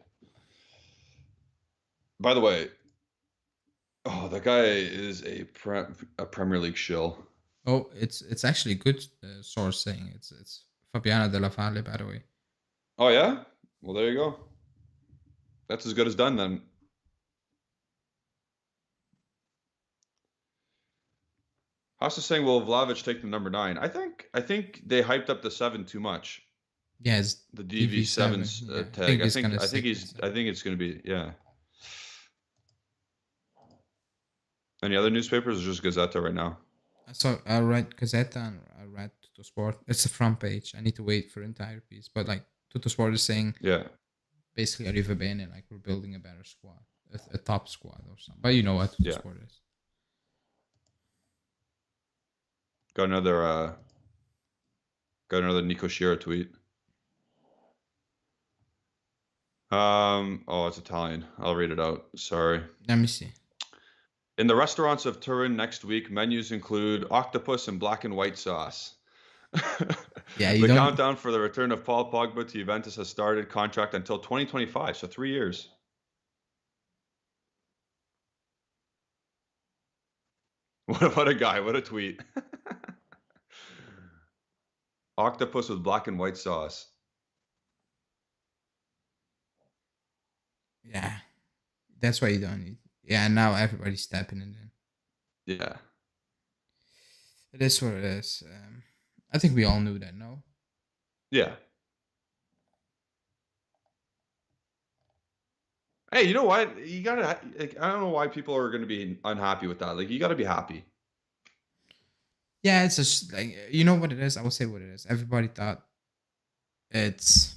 By the way, that guy is a Premier League shill. Oh, it's actually a good source saying it's Fabiano Della Valle, by the way. Oh yeah, well there you go. That's as good as done then. Haas is saying, will Vlahovic take the number 9? I think they hyped up the 7 too much. Yeah, it's the DV7's tag. I think it's going to be, yeah. Any other newspapers or just Gazzetta right now? So I read Gazzetta and I read Tuttosport. It's the front page. I need to wait for the entire piece. But like Tuttosport is saying, yeah, basically arriva bene, like we're building a better squad, a top squad or something. But you know what the Yeah. sport is. Got another Nico Shira tweet. Oh, it's Italian. I'll read it out. Sorry. Let me see. In the restaurants of Turin next week, menus include octopus and black and white sauce. Yeah, you The don't. countdown for the return of Paul Pogba to Juventus has started. Contract until 2025, so 3 years. What a guy! What a tweet! Octopus with black and white sauce. Yeah, that's why you don't need. Yeah, now everybody's stepping it in. Yeah. It is what it is. I think we all knew that, no? Yeah. Hey, you know what? You gotta. Like, I don't know why people are going to be unhappy with that. Like, you got to be happy. Yeah, it's just like, you know what it is. I will say what it is. Everybody thought it's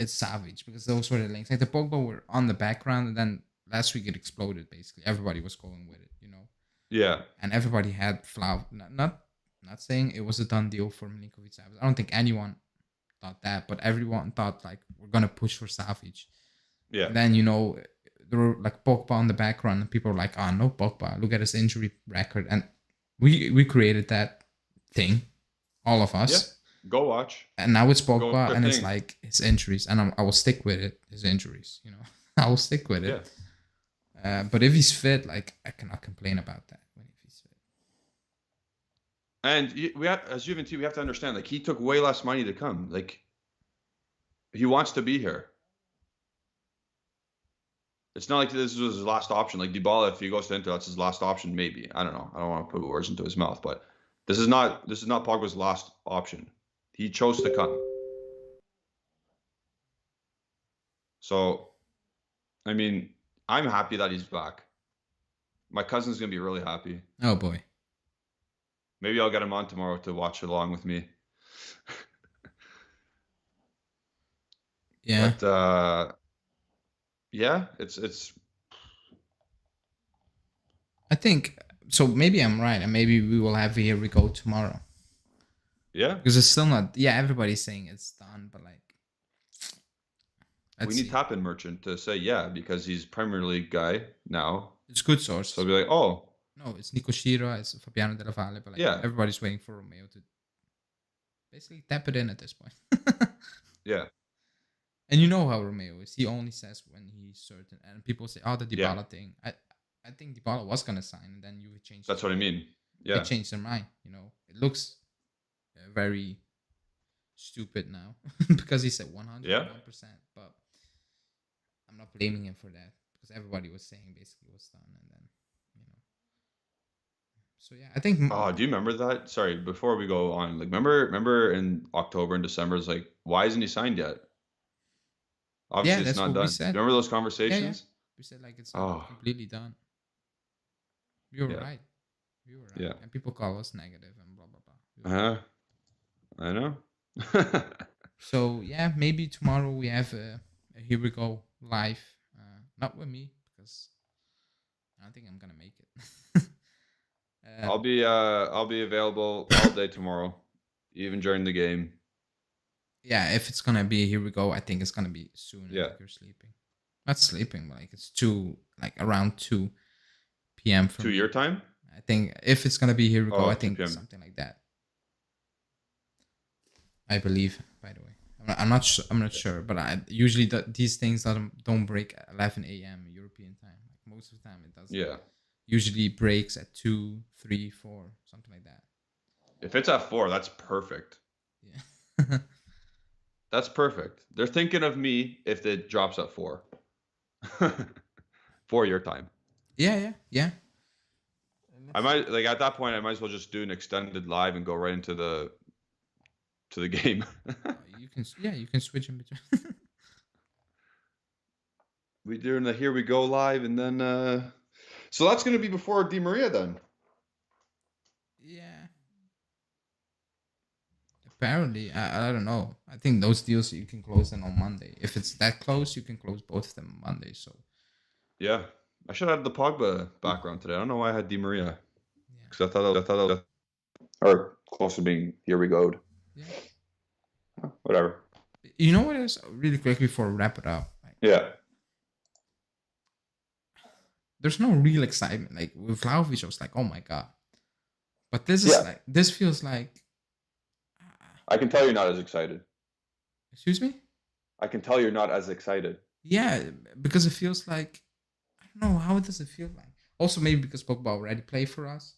Savage because those were the links. Like the Pogba were on the background, and then last week it exploded. Basically, everybody was going with it, you know. Yeah. And everybody had Flav. Not saying it was a done deal for Milinkovic Savage. I don't think anyone thought that, but everyone thought like we're gonna push for Savage. Yeah. And then, you know, there were like Pogba on the background, and people were like, "Oh no, Pogba! Look at his injury record." And we created that thing, all of us. Yeah. Go watch. And now it's Go Pogba, and it's thing. like his injuries, and I will stick with it. His injuries, you know, I will stick with it. Yeah. But if he's fit, like I cannot complain about that. When if he's fit, And we have, as Juventus, we have to understand, like he took way less money to come. Like he wants to be here. It's not like this was his last option. Like Dybala, if he goes to Inter, that's his last option. Maybe, I don't know. I don't want to put words into his mouth, but this is not Pogba's last option. He chose to come. So, I mean, I'm happy that he's back. My cousin's gonna be really happy. oh boy, Maybe I'll get him on tomorrow to watch along with me. yeah. But yeah, it's. I think so. Maybe I'm right, and maybe we will have Here We Go tomorrow. Yeah, because it's still not. Yeah, everybody's saying it's done, but like, we need Tap-In Merchant to say yeah because he's Premier League guy now. It's good source. So I'll be like, oh. No, it's Nico Shira, it's Fabiano Della Valle, but like Yeah. everybody's waiting for Romeo to basically tap it in at this point. Yeah. And you know how Romeo is. He only says when he's certain, and people say, "Oh, the Dybala thing." I think Dybala was gonna sign, and then you changed. That's what I mean. Yeah. They changed their mind. You know, it looks very stupid now because he said 101%. But I'm not blaming him for that because everybody was saying basically what's done, and then you know. So yeah, I think. Oh, do you remember that? Sorry, before we go on, like remember in October and December, it's like, why isn't he signed yet? Obviously, it's not done. Remember those conversations? Yeah. We said like it's not completely done. You were right. You were right. Yeah. And people call us negative and blah blah blah. I know. So yeah, maybe tomorrow we have a Here We Go live. Not with me because I don't think I'm gonna make it. I'll be available all day tomorrow, even during the game. Yeah, if it's gonna be Here We Go, I think it's gonna be soon. Yeah, you're sleeping. Not sleeping, but like it's around 2 p.m. for 2 your time. I think if it's gonna be Here We Go, I think something like that. I believe, by the way, I'm not sure, but I usually these things don't break at 11 a.m. European time. Like most of the time, it doesn't. Yeah. Usually breaks at 2, 3, 4, something like that. If it's at 4, that's perfect. Yeah. That's perfect. They're thinking of me if it drops at 4. 4 your time. Yeah. I might at that point. I might as well just do an extended live and go right into the game. You can switch in between. We doing the Here We Go live, and then so that's going to be before Di Maria then. Yeah. Apparently, I don't know. I think those deals you can close them on Monday. If it's that close, you can close both of them on Monday. So Yeah, I should have had the Pogba background today. I don't know why I had Di Maria yeah, because I thought that was, or close to being here we go. yeah. Whatever. You know what is really quick before we wrap it up? Like, Yeah. there's no real excitement. Like with Vlahovic, I was like, oh my god. But this is Yeah. like this feels like. I can tell you're not as excited. Excuse me. I can tell you're not as excited. Yeah, because it feels like I don't know how does it feel like. Also, maybe because Pogba already played for us,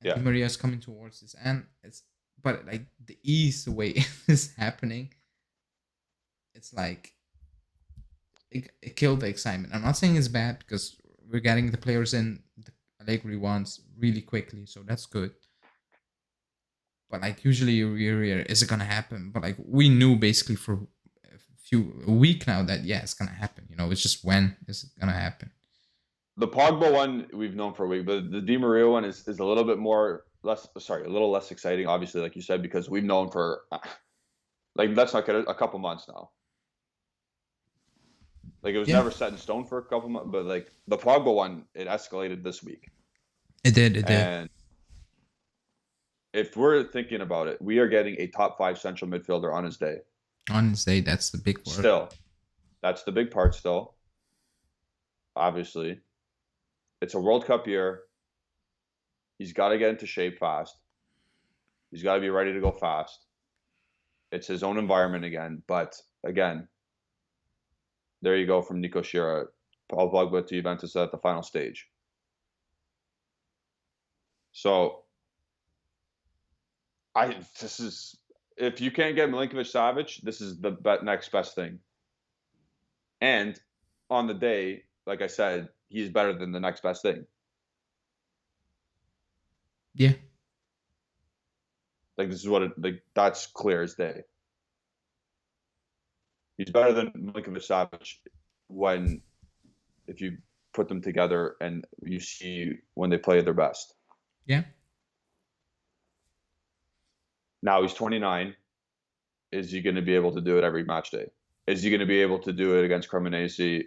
and Yeah. Di Maria is coming towards this end. But like the ease the way it is happening, it's like it killed the excitement. I'm not saying it's bad because we're getting the players in the Allegri wants really quickly, so that's good. But like usually you're is it gonna happen? But like we knew basically for a week now that yeah, it's gonna happen. You know, it's just when is it gonna happen? The Pogba one we've known for a week, but the Di Maria one is a little bit a little less exciting, obviously, like you said, because we've known for like that's not a couple months now. Like it was never set in stone for a couple months, but like the Pogba one, it escalated this week. It did. And if we're thinking about it, we are getting a top 5 central midfielder on his day. On his day, that's the big word. Still, that's the big part. Still, obviously, it's a World Cup year. He's got to get into shape fast. He's got to be ready to go fast. It's his own environment again. But again, there you go from Nico Schira, Paul Pogba to Juventus at the final stage. So, if you can't get Milinkovic-Savic, this is the next best thing. And on the day, like I said, he's better than the next best thing. Yeah. Like this is that's clear as day. He's better than Milinkovic-Savic if you put them together and you see when they play their best. Yeah. Now he's 29. Is he going to be able to do it every match day? Is he going to be able to do it against Cremonese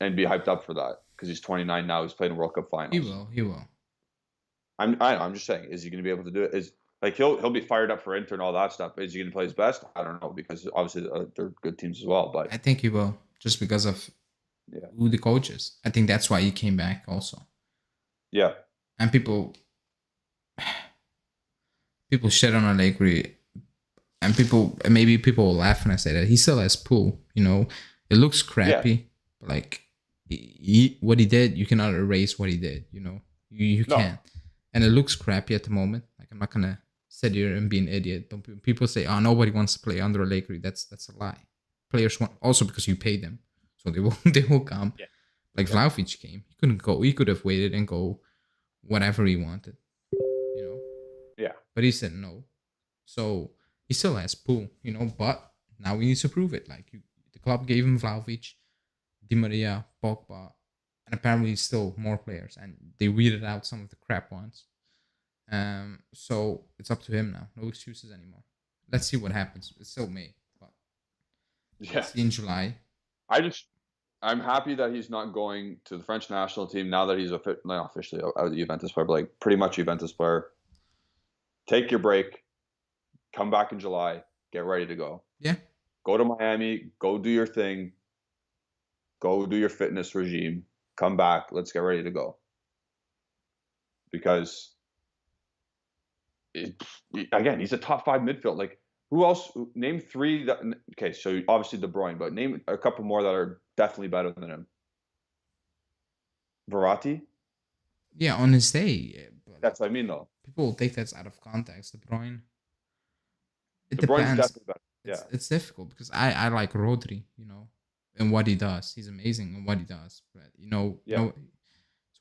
and be hyped up for that? Because he's 29 now. He's playing World Cup finals. He will. I'm just saying. Is he going to be able to do it? He'll be fired up for Inter and all that stuff. Is he going to play his best? I don't know because obviously they're good teams as well. But I think he will just because of who the coach is. I think that's why he came back also. Yeah. And people shit on Allegri, and maybe people will laugh when I say that he still has pull. You know, it looks crappy, but like what he did, you cannot erase what he did. You know, you can't. And it looks crappy at the moment. Like I'm not gonna sit here and be an idiot. Don't people say, "Oh, nobody wants to play under Allegri"? That's a lie. Players want also because you pay them, so they will come. Yeah. Like Vlahovic came, he couldn't go. He could have waited and go whatever he wanted, you know. Yeah. But he said no, so he still has pull, you know. But now we need to prove it. Like the club gave him Vlahovic, Di Maria, Pogba, and apparently still more players, and they weeded out some of the crap ones. So it's up to him now. No excuses anymore. Let's see what happens. It's still May, but let's see in July. I'm happy that he's not going to the French national team now that he's not officially a Juventus player, but like pretty much a Juventus player. Take your break, come back in July, get ready to go. Yeah. Go to Miami, go do your thing, go do your fitness regime, come back, let's get ready to go. Because again, he's a top 5 midfield. Like who else? Name 3 that. Okay, so obviously De Bruyne, but name a couple more that are definitely better than him. Verratti. Yeah, on his day. That's what I mean, though. People will take that out of context. De Bruyne. It De Bruyne's depends. definitely better. Yeah. It's difficult because I like Rodri, you know, and what he does. He's amazing in what he does. But you know, so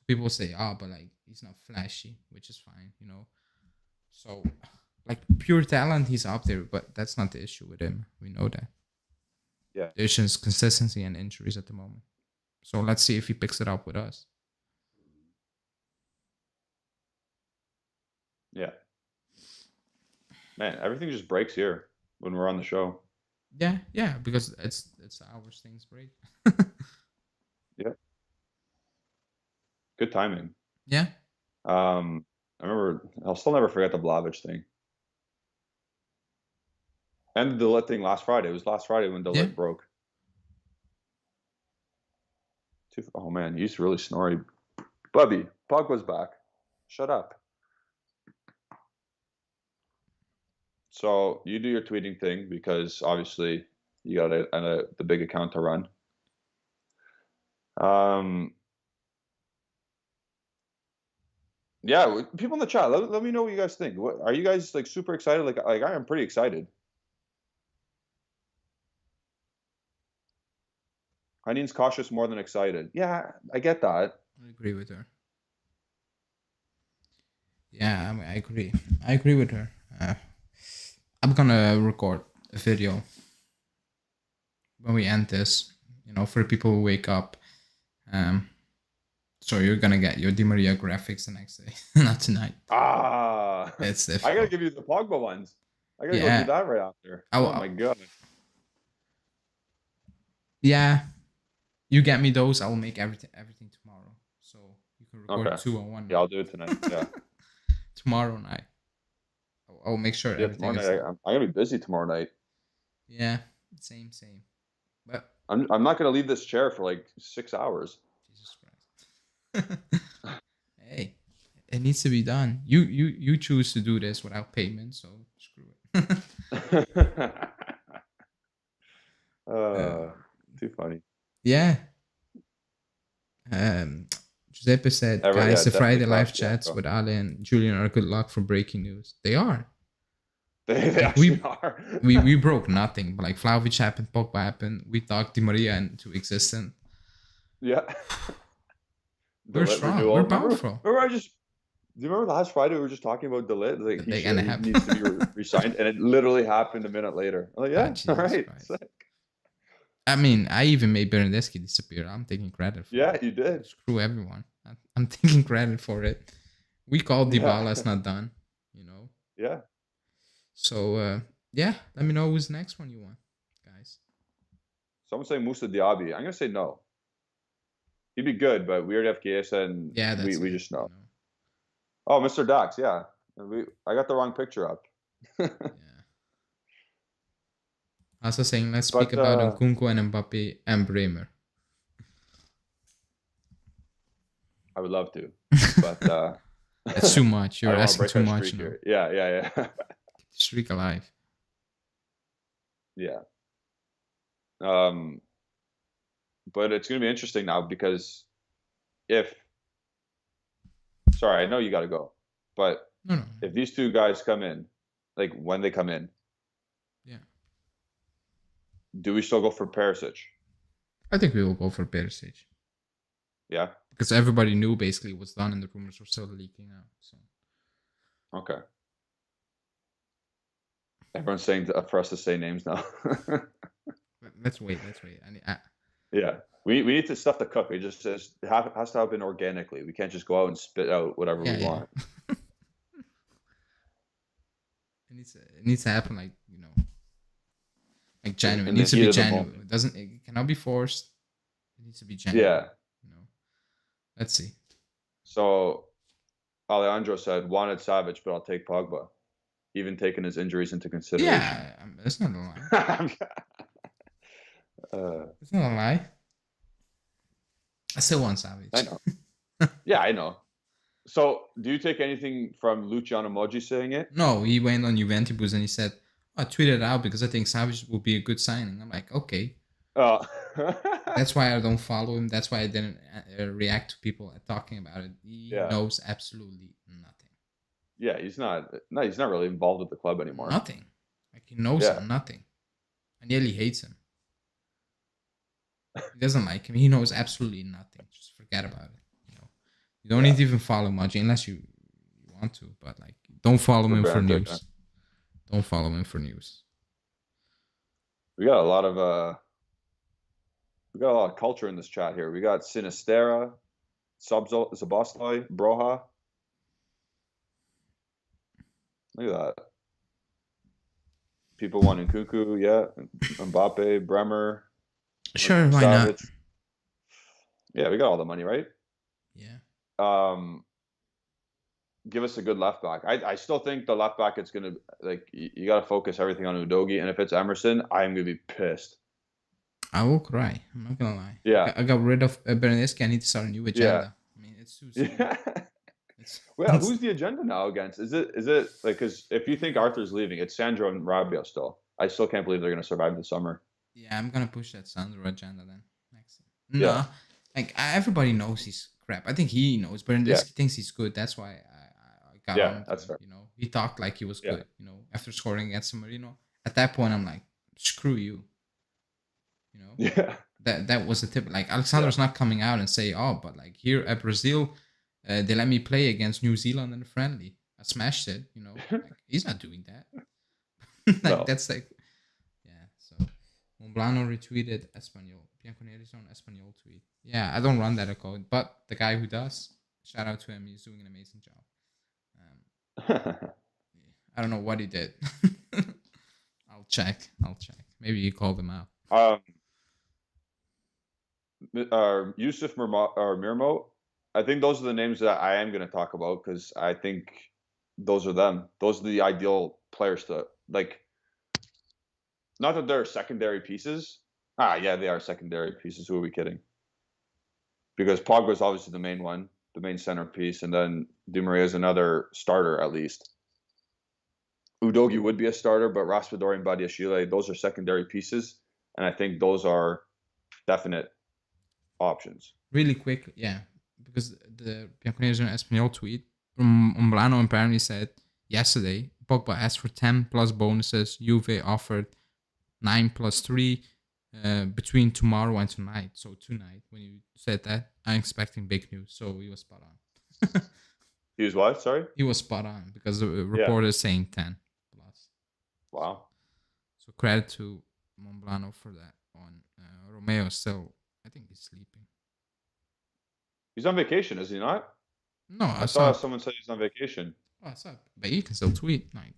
people say, but like he's not flashy, which is fine, you know. So like pure talent, he's up there, but that's not the issue with him. We know that. Yeah. The issue is consistency and injuries at the moment. So let's see if he picks it up with us. Yeah. Man, everything just breaks here when we're on the show. Yeah, because it's hours things break. Yeah, good timing. Yeah, I remember. I'll still never forget the Blavich thing and the Delit thing last Friday. It was last Friday when yeah. Delit broke. Oh man, he's really snory. Bubby, Pogba's back. Shut up. So you do your tweeting thing because obviously you got the big account to run. Um, yeah, people in the chat, let me know what you guys think. What are you guys like super excited? Like I am pretty excited. Heinein's cautious more than excited. Yeah, I get that. I agree with her. Yeah, I mean, I agree. I agree with her. I'm gonna record a video when we end this. You know, for people who wake up. So you're gonna get your Di Maria graphics the next day, not tonight. Ah, It's I gotta difficult. give you the Pogba ones. I gotta go do Yeah. that right after. Oh, Oh my god. yeah. You get me those. I will make everything tomorrow. So you can record Okay. two on one Yeah, I'll night. do it tonight. Yeah. Tomorrow night. I'll make sure Yeah, everything tomorrow is night. done. I'm gonna be busy tomorrow night. Yeah. Same. But I'm not gonna leave this chair for like 6 hours. Jesus Christ. Hey, it needs to be done. You choose to do this without payment, so screw it. uh, too funny. Yeah. Giuseppe said, Yeah, guys, the definitely Friday live crash chats Bianco. with Ale and Julian are good luck for breaking news. They are. They Like actually are. we broke nothing, but like Vlahovic happened, Pogba happened. We talked Di Maria into existence. Yeah. We're Delit strong. renewal. We're Remember? powerful. Do you remember last Friday we were just talking about Delit? Like They're gonna he happen. needs to be re-signed, and it literally happened a minute later. I'm like, Ah, yeah, all Jesus right, Christ. sick. I mean, I even made Bernadeschi disappear. I'm taking credit for Yeah, it. you did. Screw everyone. I'm taking credit for it. We called Yeah, Dybala. It's not done. You know. yeah. So yeah, let me know who's the next one you want, guys. Someone say Musa Diaby. I'm gonna say no. He'd be good, but we already have Chiesa, and Yeah, that's we it. just You know. know. Oh, Mr. Dax, yeah. I got the wrong picture up. Yeah. Also saying, let's speak But about Nkunku and Mbappe and Bremer. I would love to. But That's too much. I You're don't want to asking break too our much streak now. here. Yeah. Keep the streak alive. Yeah. But it's going to be interesting now because if, sorry, I know you got to go, but No. if these two guys come in, like when they come in, Yeah. do we still go for Perisic? I think we will go for Perisic. Yeah. Because everybody knew basically what's done and the rumors were still leaking out. So Okay. Everyone's saying for us to say names now. let's wait. Yeah. We need to stuff the cook. It just says it has to happen organically. We can't just go out and spit out whatever we want. It needs to happen like, you know, like genuine. It In the needs to heat be of the genuine. moment. It cannot be forced. It needs to be genuine. Yeah. You know. Let's see. So Alejandro said wanted Savage, but I'll take Pogba, even taking his injuries into consideration. Yeah, that's not a lie. It's not a lie. I still want Savage. I know. Yeah, I know. So, do you take anything from Luciano Moggi saying it? No, he went on Juventus and he said, I tweeted it out because I think Savage will be a good signing. I'm like, okay. Oh. That's why I don't follow him. That's why I didn't react to people talking about it. He knows absolutely nothing. Yeah, he's not really involved with the club anymore. Nothing. Like he knows nothing. I nearly hates him. He doesn't like him. He knows absolutely nothing. Just forget about it. You know, you don't need to even follow Moggi unless you want to. But like, don't follow him for news. Don't follow him for news. We got a lot of culture in this chat here. We got Sinistera, Zabosloy, Broha. Look at that. People want Nkunku, yeah. Mbappe, Bremer, Sure, why not? Savic. Yeah, we got all the money, right? Yeah. Um, give us a good left back. I still think the left back it's gonna like you got to focus everything on Udogi, and if it's Emerson, I'm gonna be pissed. I will cry. I'm not gonna lie. Yeah, I got rid of Bernadeschi. I need to start a new yeah, agenda. I mean, it's too soon. yeah. It's, Well, it's who's the agenda now against? Is it like because if you think Arthur's leaving, it's Sandro and Rabio still. I still can't believe they're gonna survive the summer. yeah. I'm gonna push that Sandro agenda then. Next. Yeah, Nah, like everybody knows he's crap. I think he knows. yeah, Bernadeschi thinks he's good. That's why I got yeah. on to That's him. fair. You know, he talked like he was Yeah, good. You know, after scoring against San Marino. At that point, I'm like, screw you. You know, yeah, that was the tip. Like yeah, Alexander's not coming out and say, oh, but like here at Brazil, they let me play against New Zealand in a friendly. I smashed it. You know, like he's not doing that. Like no, that's like, yeah. So Monblano retweeted Espanol. Bianconeri's on Espanol tweet. Yeah, I don't run that account, but the guy who does, shout out to him. He's doing an amazing job. I don't know what he did. I'll check. Maybe you called him out. um, Yusuf Mirmo. I think those are the names that I am gonna talk about because I think those are them. Those are the ideal players to like. Not that they're secondary pieces. Yeah, they are secondary pieces. Who are we kidding? Because Pogba is obviously the main one, the main centerpiece, and then Di Maria is another starter at least. Udogi would be a starter, but Raspadori and Badiashile, those are secondary pieces, and I think those are definite options. Really quick, yeah, because the Bianconeri on Espanol tweet from Umbrano apparently said yesterday Pogba asked for 10 plus bonuses. Juve offered 9 plus 3 between tomorrow and tonight. So tonight, when you said that, I'm expecting big news. So he was spot on. He was what? Sorry. He was spot on because the Yeah. reporter is saying 10 plus. Wow. So credit to Monblano for that. On Romeo still, I think he's sleeping. He's on vacation, is he not? No, I saw someone say he's on vacation. Oh, what's up? But he can still tweet. Like,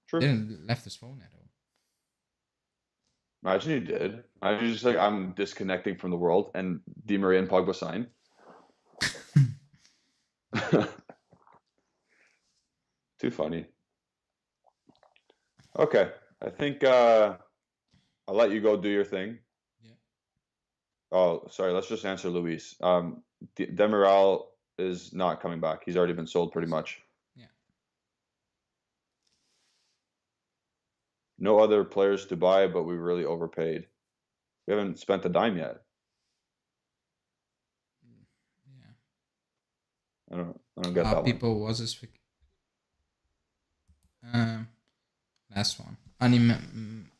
True. didn't left his phone at home. Imagine he did. Imagine he's just like, I'm disconnecting from the world, and Di Maria and Pogba sign. Too funny. Okay, I think I'll let you go do your thing. Yeah. Oh, sorry. Let's just answer Luis. Demiral is not coming back. He's already been sold pretty much. Yeah. No other players to buy, but we really overpaid. We haven't spent a dime yet. Yeah. I don't get that People was this. Last one.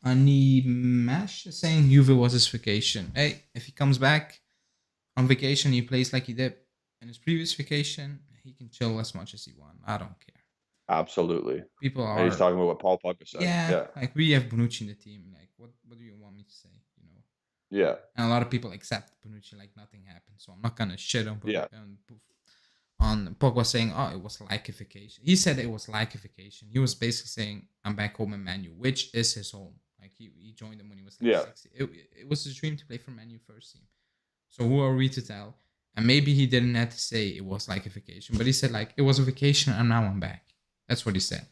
Animash is saying Juve was his vacation. Hey, if he comes back on vacation, he plays like he did in his previous vacation. He can chill as much as he wants. I don't care. Absolutely. People are. And he's talking about what Paul Pogba said. Yeah. Like we have Bonucci in the team. Like what do you want me to say? You know. Yeah. And a lot of people accept Bonucci like nothing happened. So I'm not gonna shit on on Pogba saying, "Oh, it was like a vacation." He said it was like a vacation. He was basically saying, "I'm back home in Manu," which is his home. Like he joined them when he was like 60. It was his dream to play for Manu first team. So who are we to tell? And maybe he didn't have to say it was like a vacation, but he said like it was a vacation and now I'm back. That's what he said.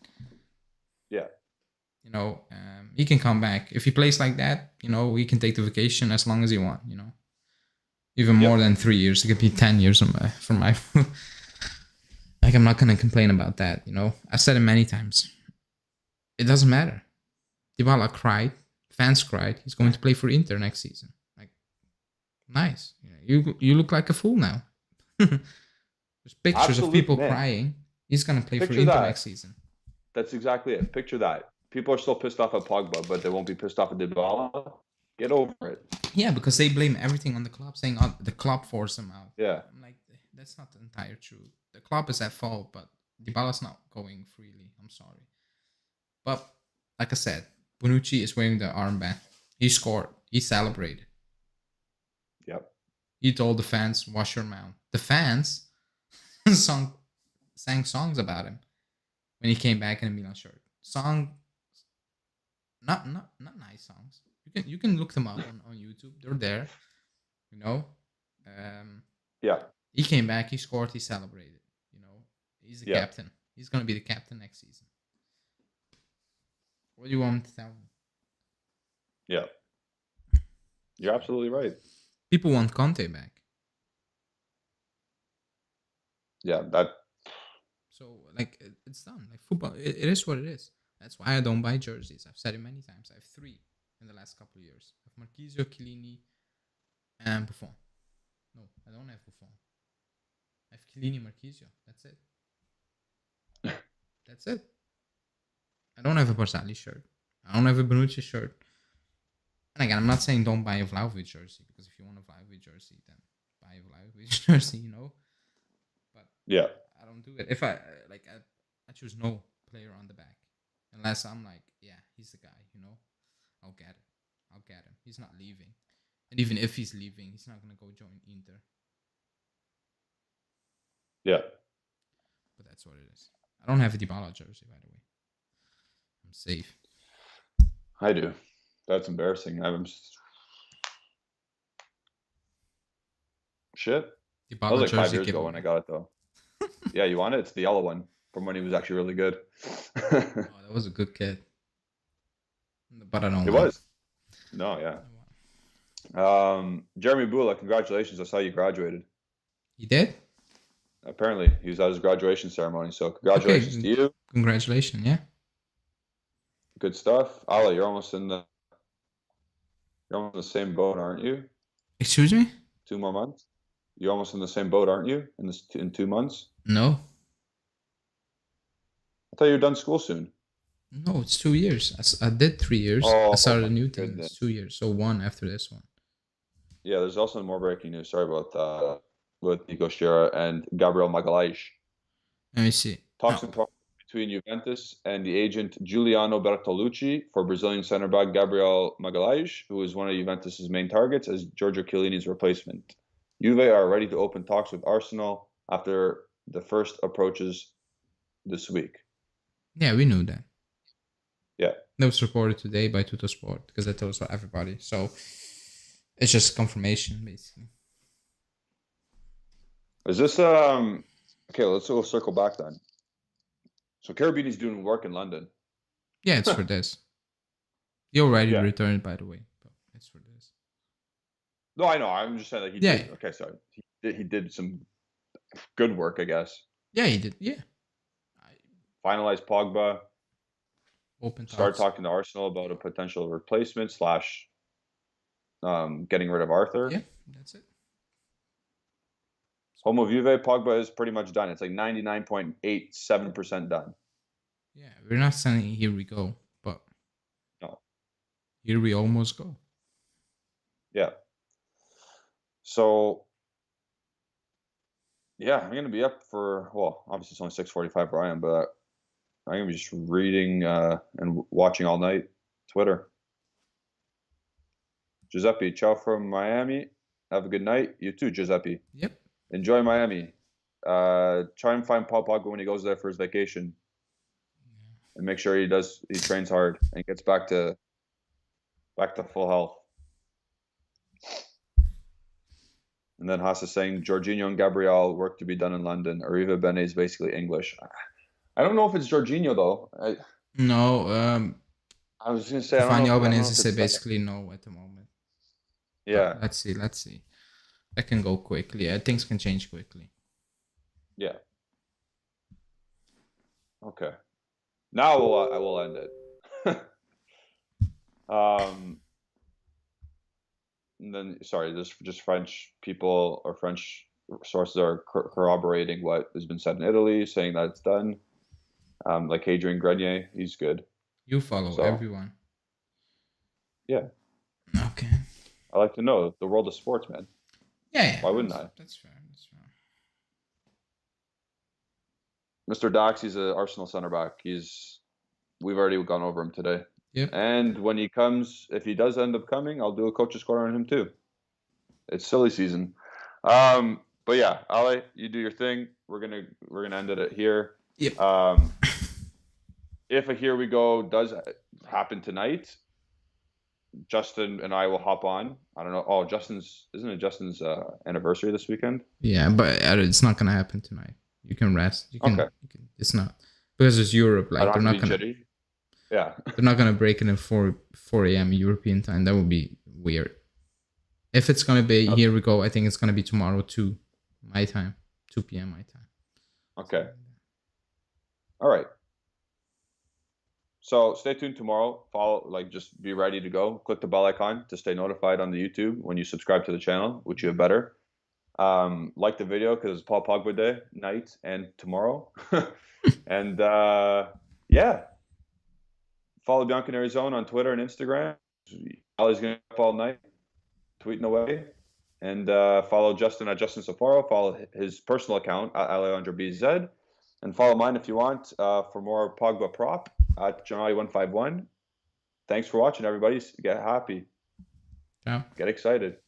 Yeah. You know, he can come back if he plays like that. You know, he can take the vacation as long as he wants. You know, even more than 3 years. It could be 10 years from my. Like I'm not gonna complain about that. You know, I've said it many times. It doesn't matter. Dybala cried. Fans cried. He's going to play for Inter next season. Like, nice. You look like a fool now. There's pictures of people crying. He's gonna play for Inter next season. That's exactly it. Picture that. People are still pissed off at Pogba, but they won't be pissed off at Dybala. Get over it. Yeah, because they blame everything on the club, saying the club forced him out. Yeah. I'm like, that's not the entire truth. The club is at fault, but Dybala's not going freely. I'm sorry. But like I said, Bonucci is wearing the armband. He scored. He celebrated. Yep. He told the fans, wash your mouth. The fans sang songs about him when he came back in a Milan shirt. Not nice songs. You can look them up on YouTube. They're there. You know. Um, Yeah. he came back. He scored. He celebrated. You know. He's the Yeah. captain. He's gonna be the captain next season. What do you want me to tell him? Yeah. You're absolutely right. People want Conte back. Yeah. That. So like it's done. Like football, it is what it is. That's why I don't buy jerseys. I've said it many times. I have 3 in the last couple of years. I have Marquisio, Chiellini, and Buffon. No, I don't have Buffon. I have Chiellini, Marquisio. That's it. That's it. I don't have a Barzali shirt. I don't have a Bonucci shirt. And again, I'm not saying don't buy a Vlahovic jersey, because if you want a Vlahovic jersey, then buy a Vlahovic jersey, you know. But Yeah. I don't do it. If I I choose no player on the back, unless I'm like, yeah, he's the guy, you know. I'll get it. I'll get him. He's not leaving, and even if he's leaving, he's not gonna go join Inter. Yeah. But that's what it is. I don't have a Dybala jersey, by the way. I'm safe. I do. That's embarrassing. Shit. That Dybala was like 5 jersey years ago when I got it though. Yeah, you want it? It's the yellow one from when he was actually really good. Oh, that was a good kid. But I don't It like. was. No, yeah. Jeremy Bula, congratulations. I saw you graduated. You did? Apparently, he was at his graduation ceremony. So congratulations to you. Congratulations, yeah. Good stuff. Ale, you're almost in the same boat, aren't you? Excuse me? 2 more months. You're almost in the same boat, aren't you? In 2 months. No. I thought you were done school soon. No, it's 2 years. I did 3 years. Oh, I started a new thing. goodness. It's 2 years. So 1 after this one. Yeah, there's also more breaking news. Sorry about with Nico Schira and Gabriel Magalhaes. Let me see. Talks in progress between Juventus and the agent Giuliano Bertolucci for Brazilian center back Gabriel Magalhaes, who is one of Juventus's main targets as Giorgio Chiellini's replacement. Juve are ready to open talks with Arsenal after the first approaches this week. Yeah, we knew that. Yeah. That was reported today by Tuttosport, because that tells for everybody. So it's just confirmation, basically. Is this okay? Let's go circle back then. So Carabini's doing work in London. Yeah, it's for this. He already returned, by the way. But it's for this. No, I know. I'm just saying that he did. Okay, sorry. He did some good work, I guess. Yeah, he did. Yeah. Finalized Pogba. Open talks. Start talking to Arsenal about a potential replacement / getting rid of Arthur. Yeah, that's it. Home of Juve, Pogba is pretty much done. It's like 99.87% done. Yeah, we're not saying here we go, but no, here we almost go. Yeah. So, yeah, I'm gonna be up for, well, obviously it's only 6:45 where I am, but I'm gonna be just reading and watching all night Twitter. Giuseppe, ciao from Miami. Have a good night. You too, Giuseppe. Yep. Enjoy Miami. Try and find Paul Pogba when he goes there for his vacation, and make sure he trains hard and gets back to full health. And then Haas is saying Jorginho and Gabriel work to be done in London. Arriva Bene is basically English. I don't know if it's Jorginho though. No. I was gonna say Stefano Albanese said basically no at the moment. Yeah. But let's see. That can go quickly. Things can change quickly. Yeah. Okay. Now I will end it. And then, sorry, there's just French people or French sources are corroborating what has been said in Italy, saying that it's done. Like Adrien Grenier, he's good. You follow everyone. Yeah. Okay. I like to know the world of sports, man. Yeah. Why wouldn't I? That's fair. Mr. Dax, he's an Arsenal center back. We've already gone over him today. Yep. And when he comes, if he does end up coming, I'll do a coach's corner on him too. It's silly season. But yeah, Ale, you do your thing. We're gonna end it here. Yep. if a Here We Go does happen tonight, Justin and I will hop on. I don't know. Oh, isn't it Justin's anniversary this weekend? Yeah, but it's not gonna happen tonight. You can rest. Okay. It's not because it's Europe. I Like don't have to be jitty. Yeah. they're not gonna break it in 4 a.m. European time. That would be weird. If it's gonna be Here We Go, I think it's gonna be tomorrow 2 my time, 2 p.m. my time. Okay. All right. So stay tuned tomorrow. Just be ready to go. Click the bell icon to stay notified on the YouTube when you subscribe to the channel, which you have better. Like the video because it's Paul Pogba Day night and tomorrow. And yeah, follow Bianconeri Zone on Twitter and Instagram. Ali's gonna be up all night tweeting away. And follow Justin at Justin Sapporo. Follow his personal account at Alejandro BZ. And follow mine if you want for more Pogba prop at Janai151. Thanks for watching, everybody. Get happy. Ciao. Get excited.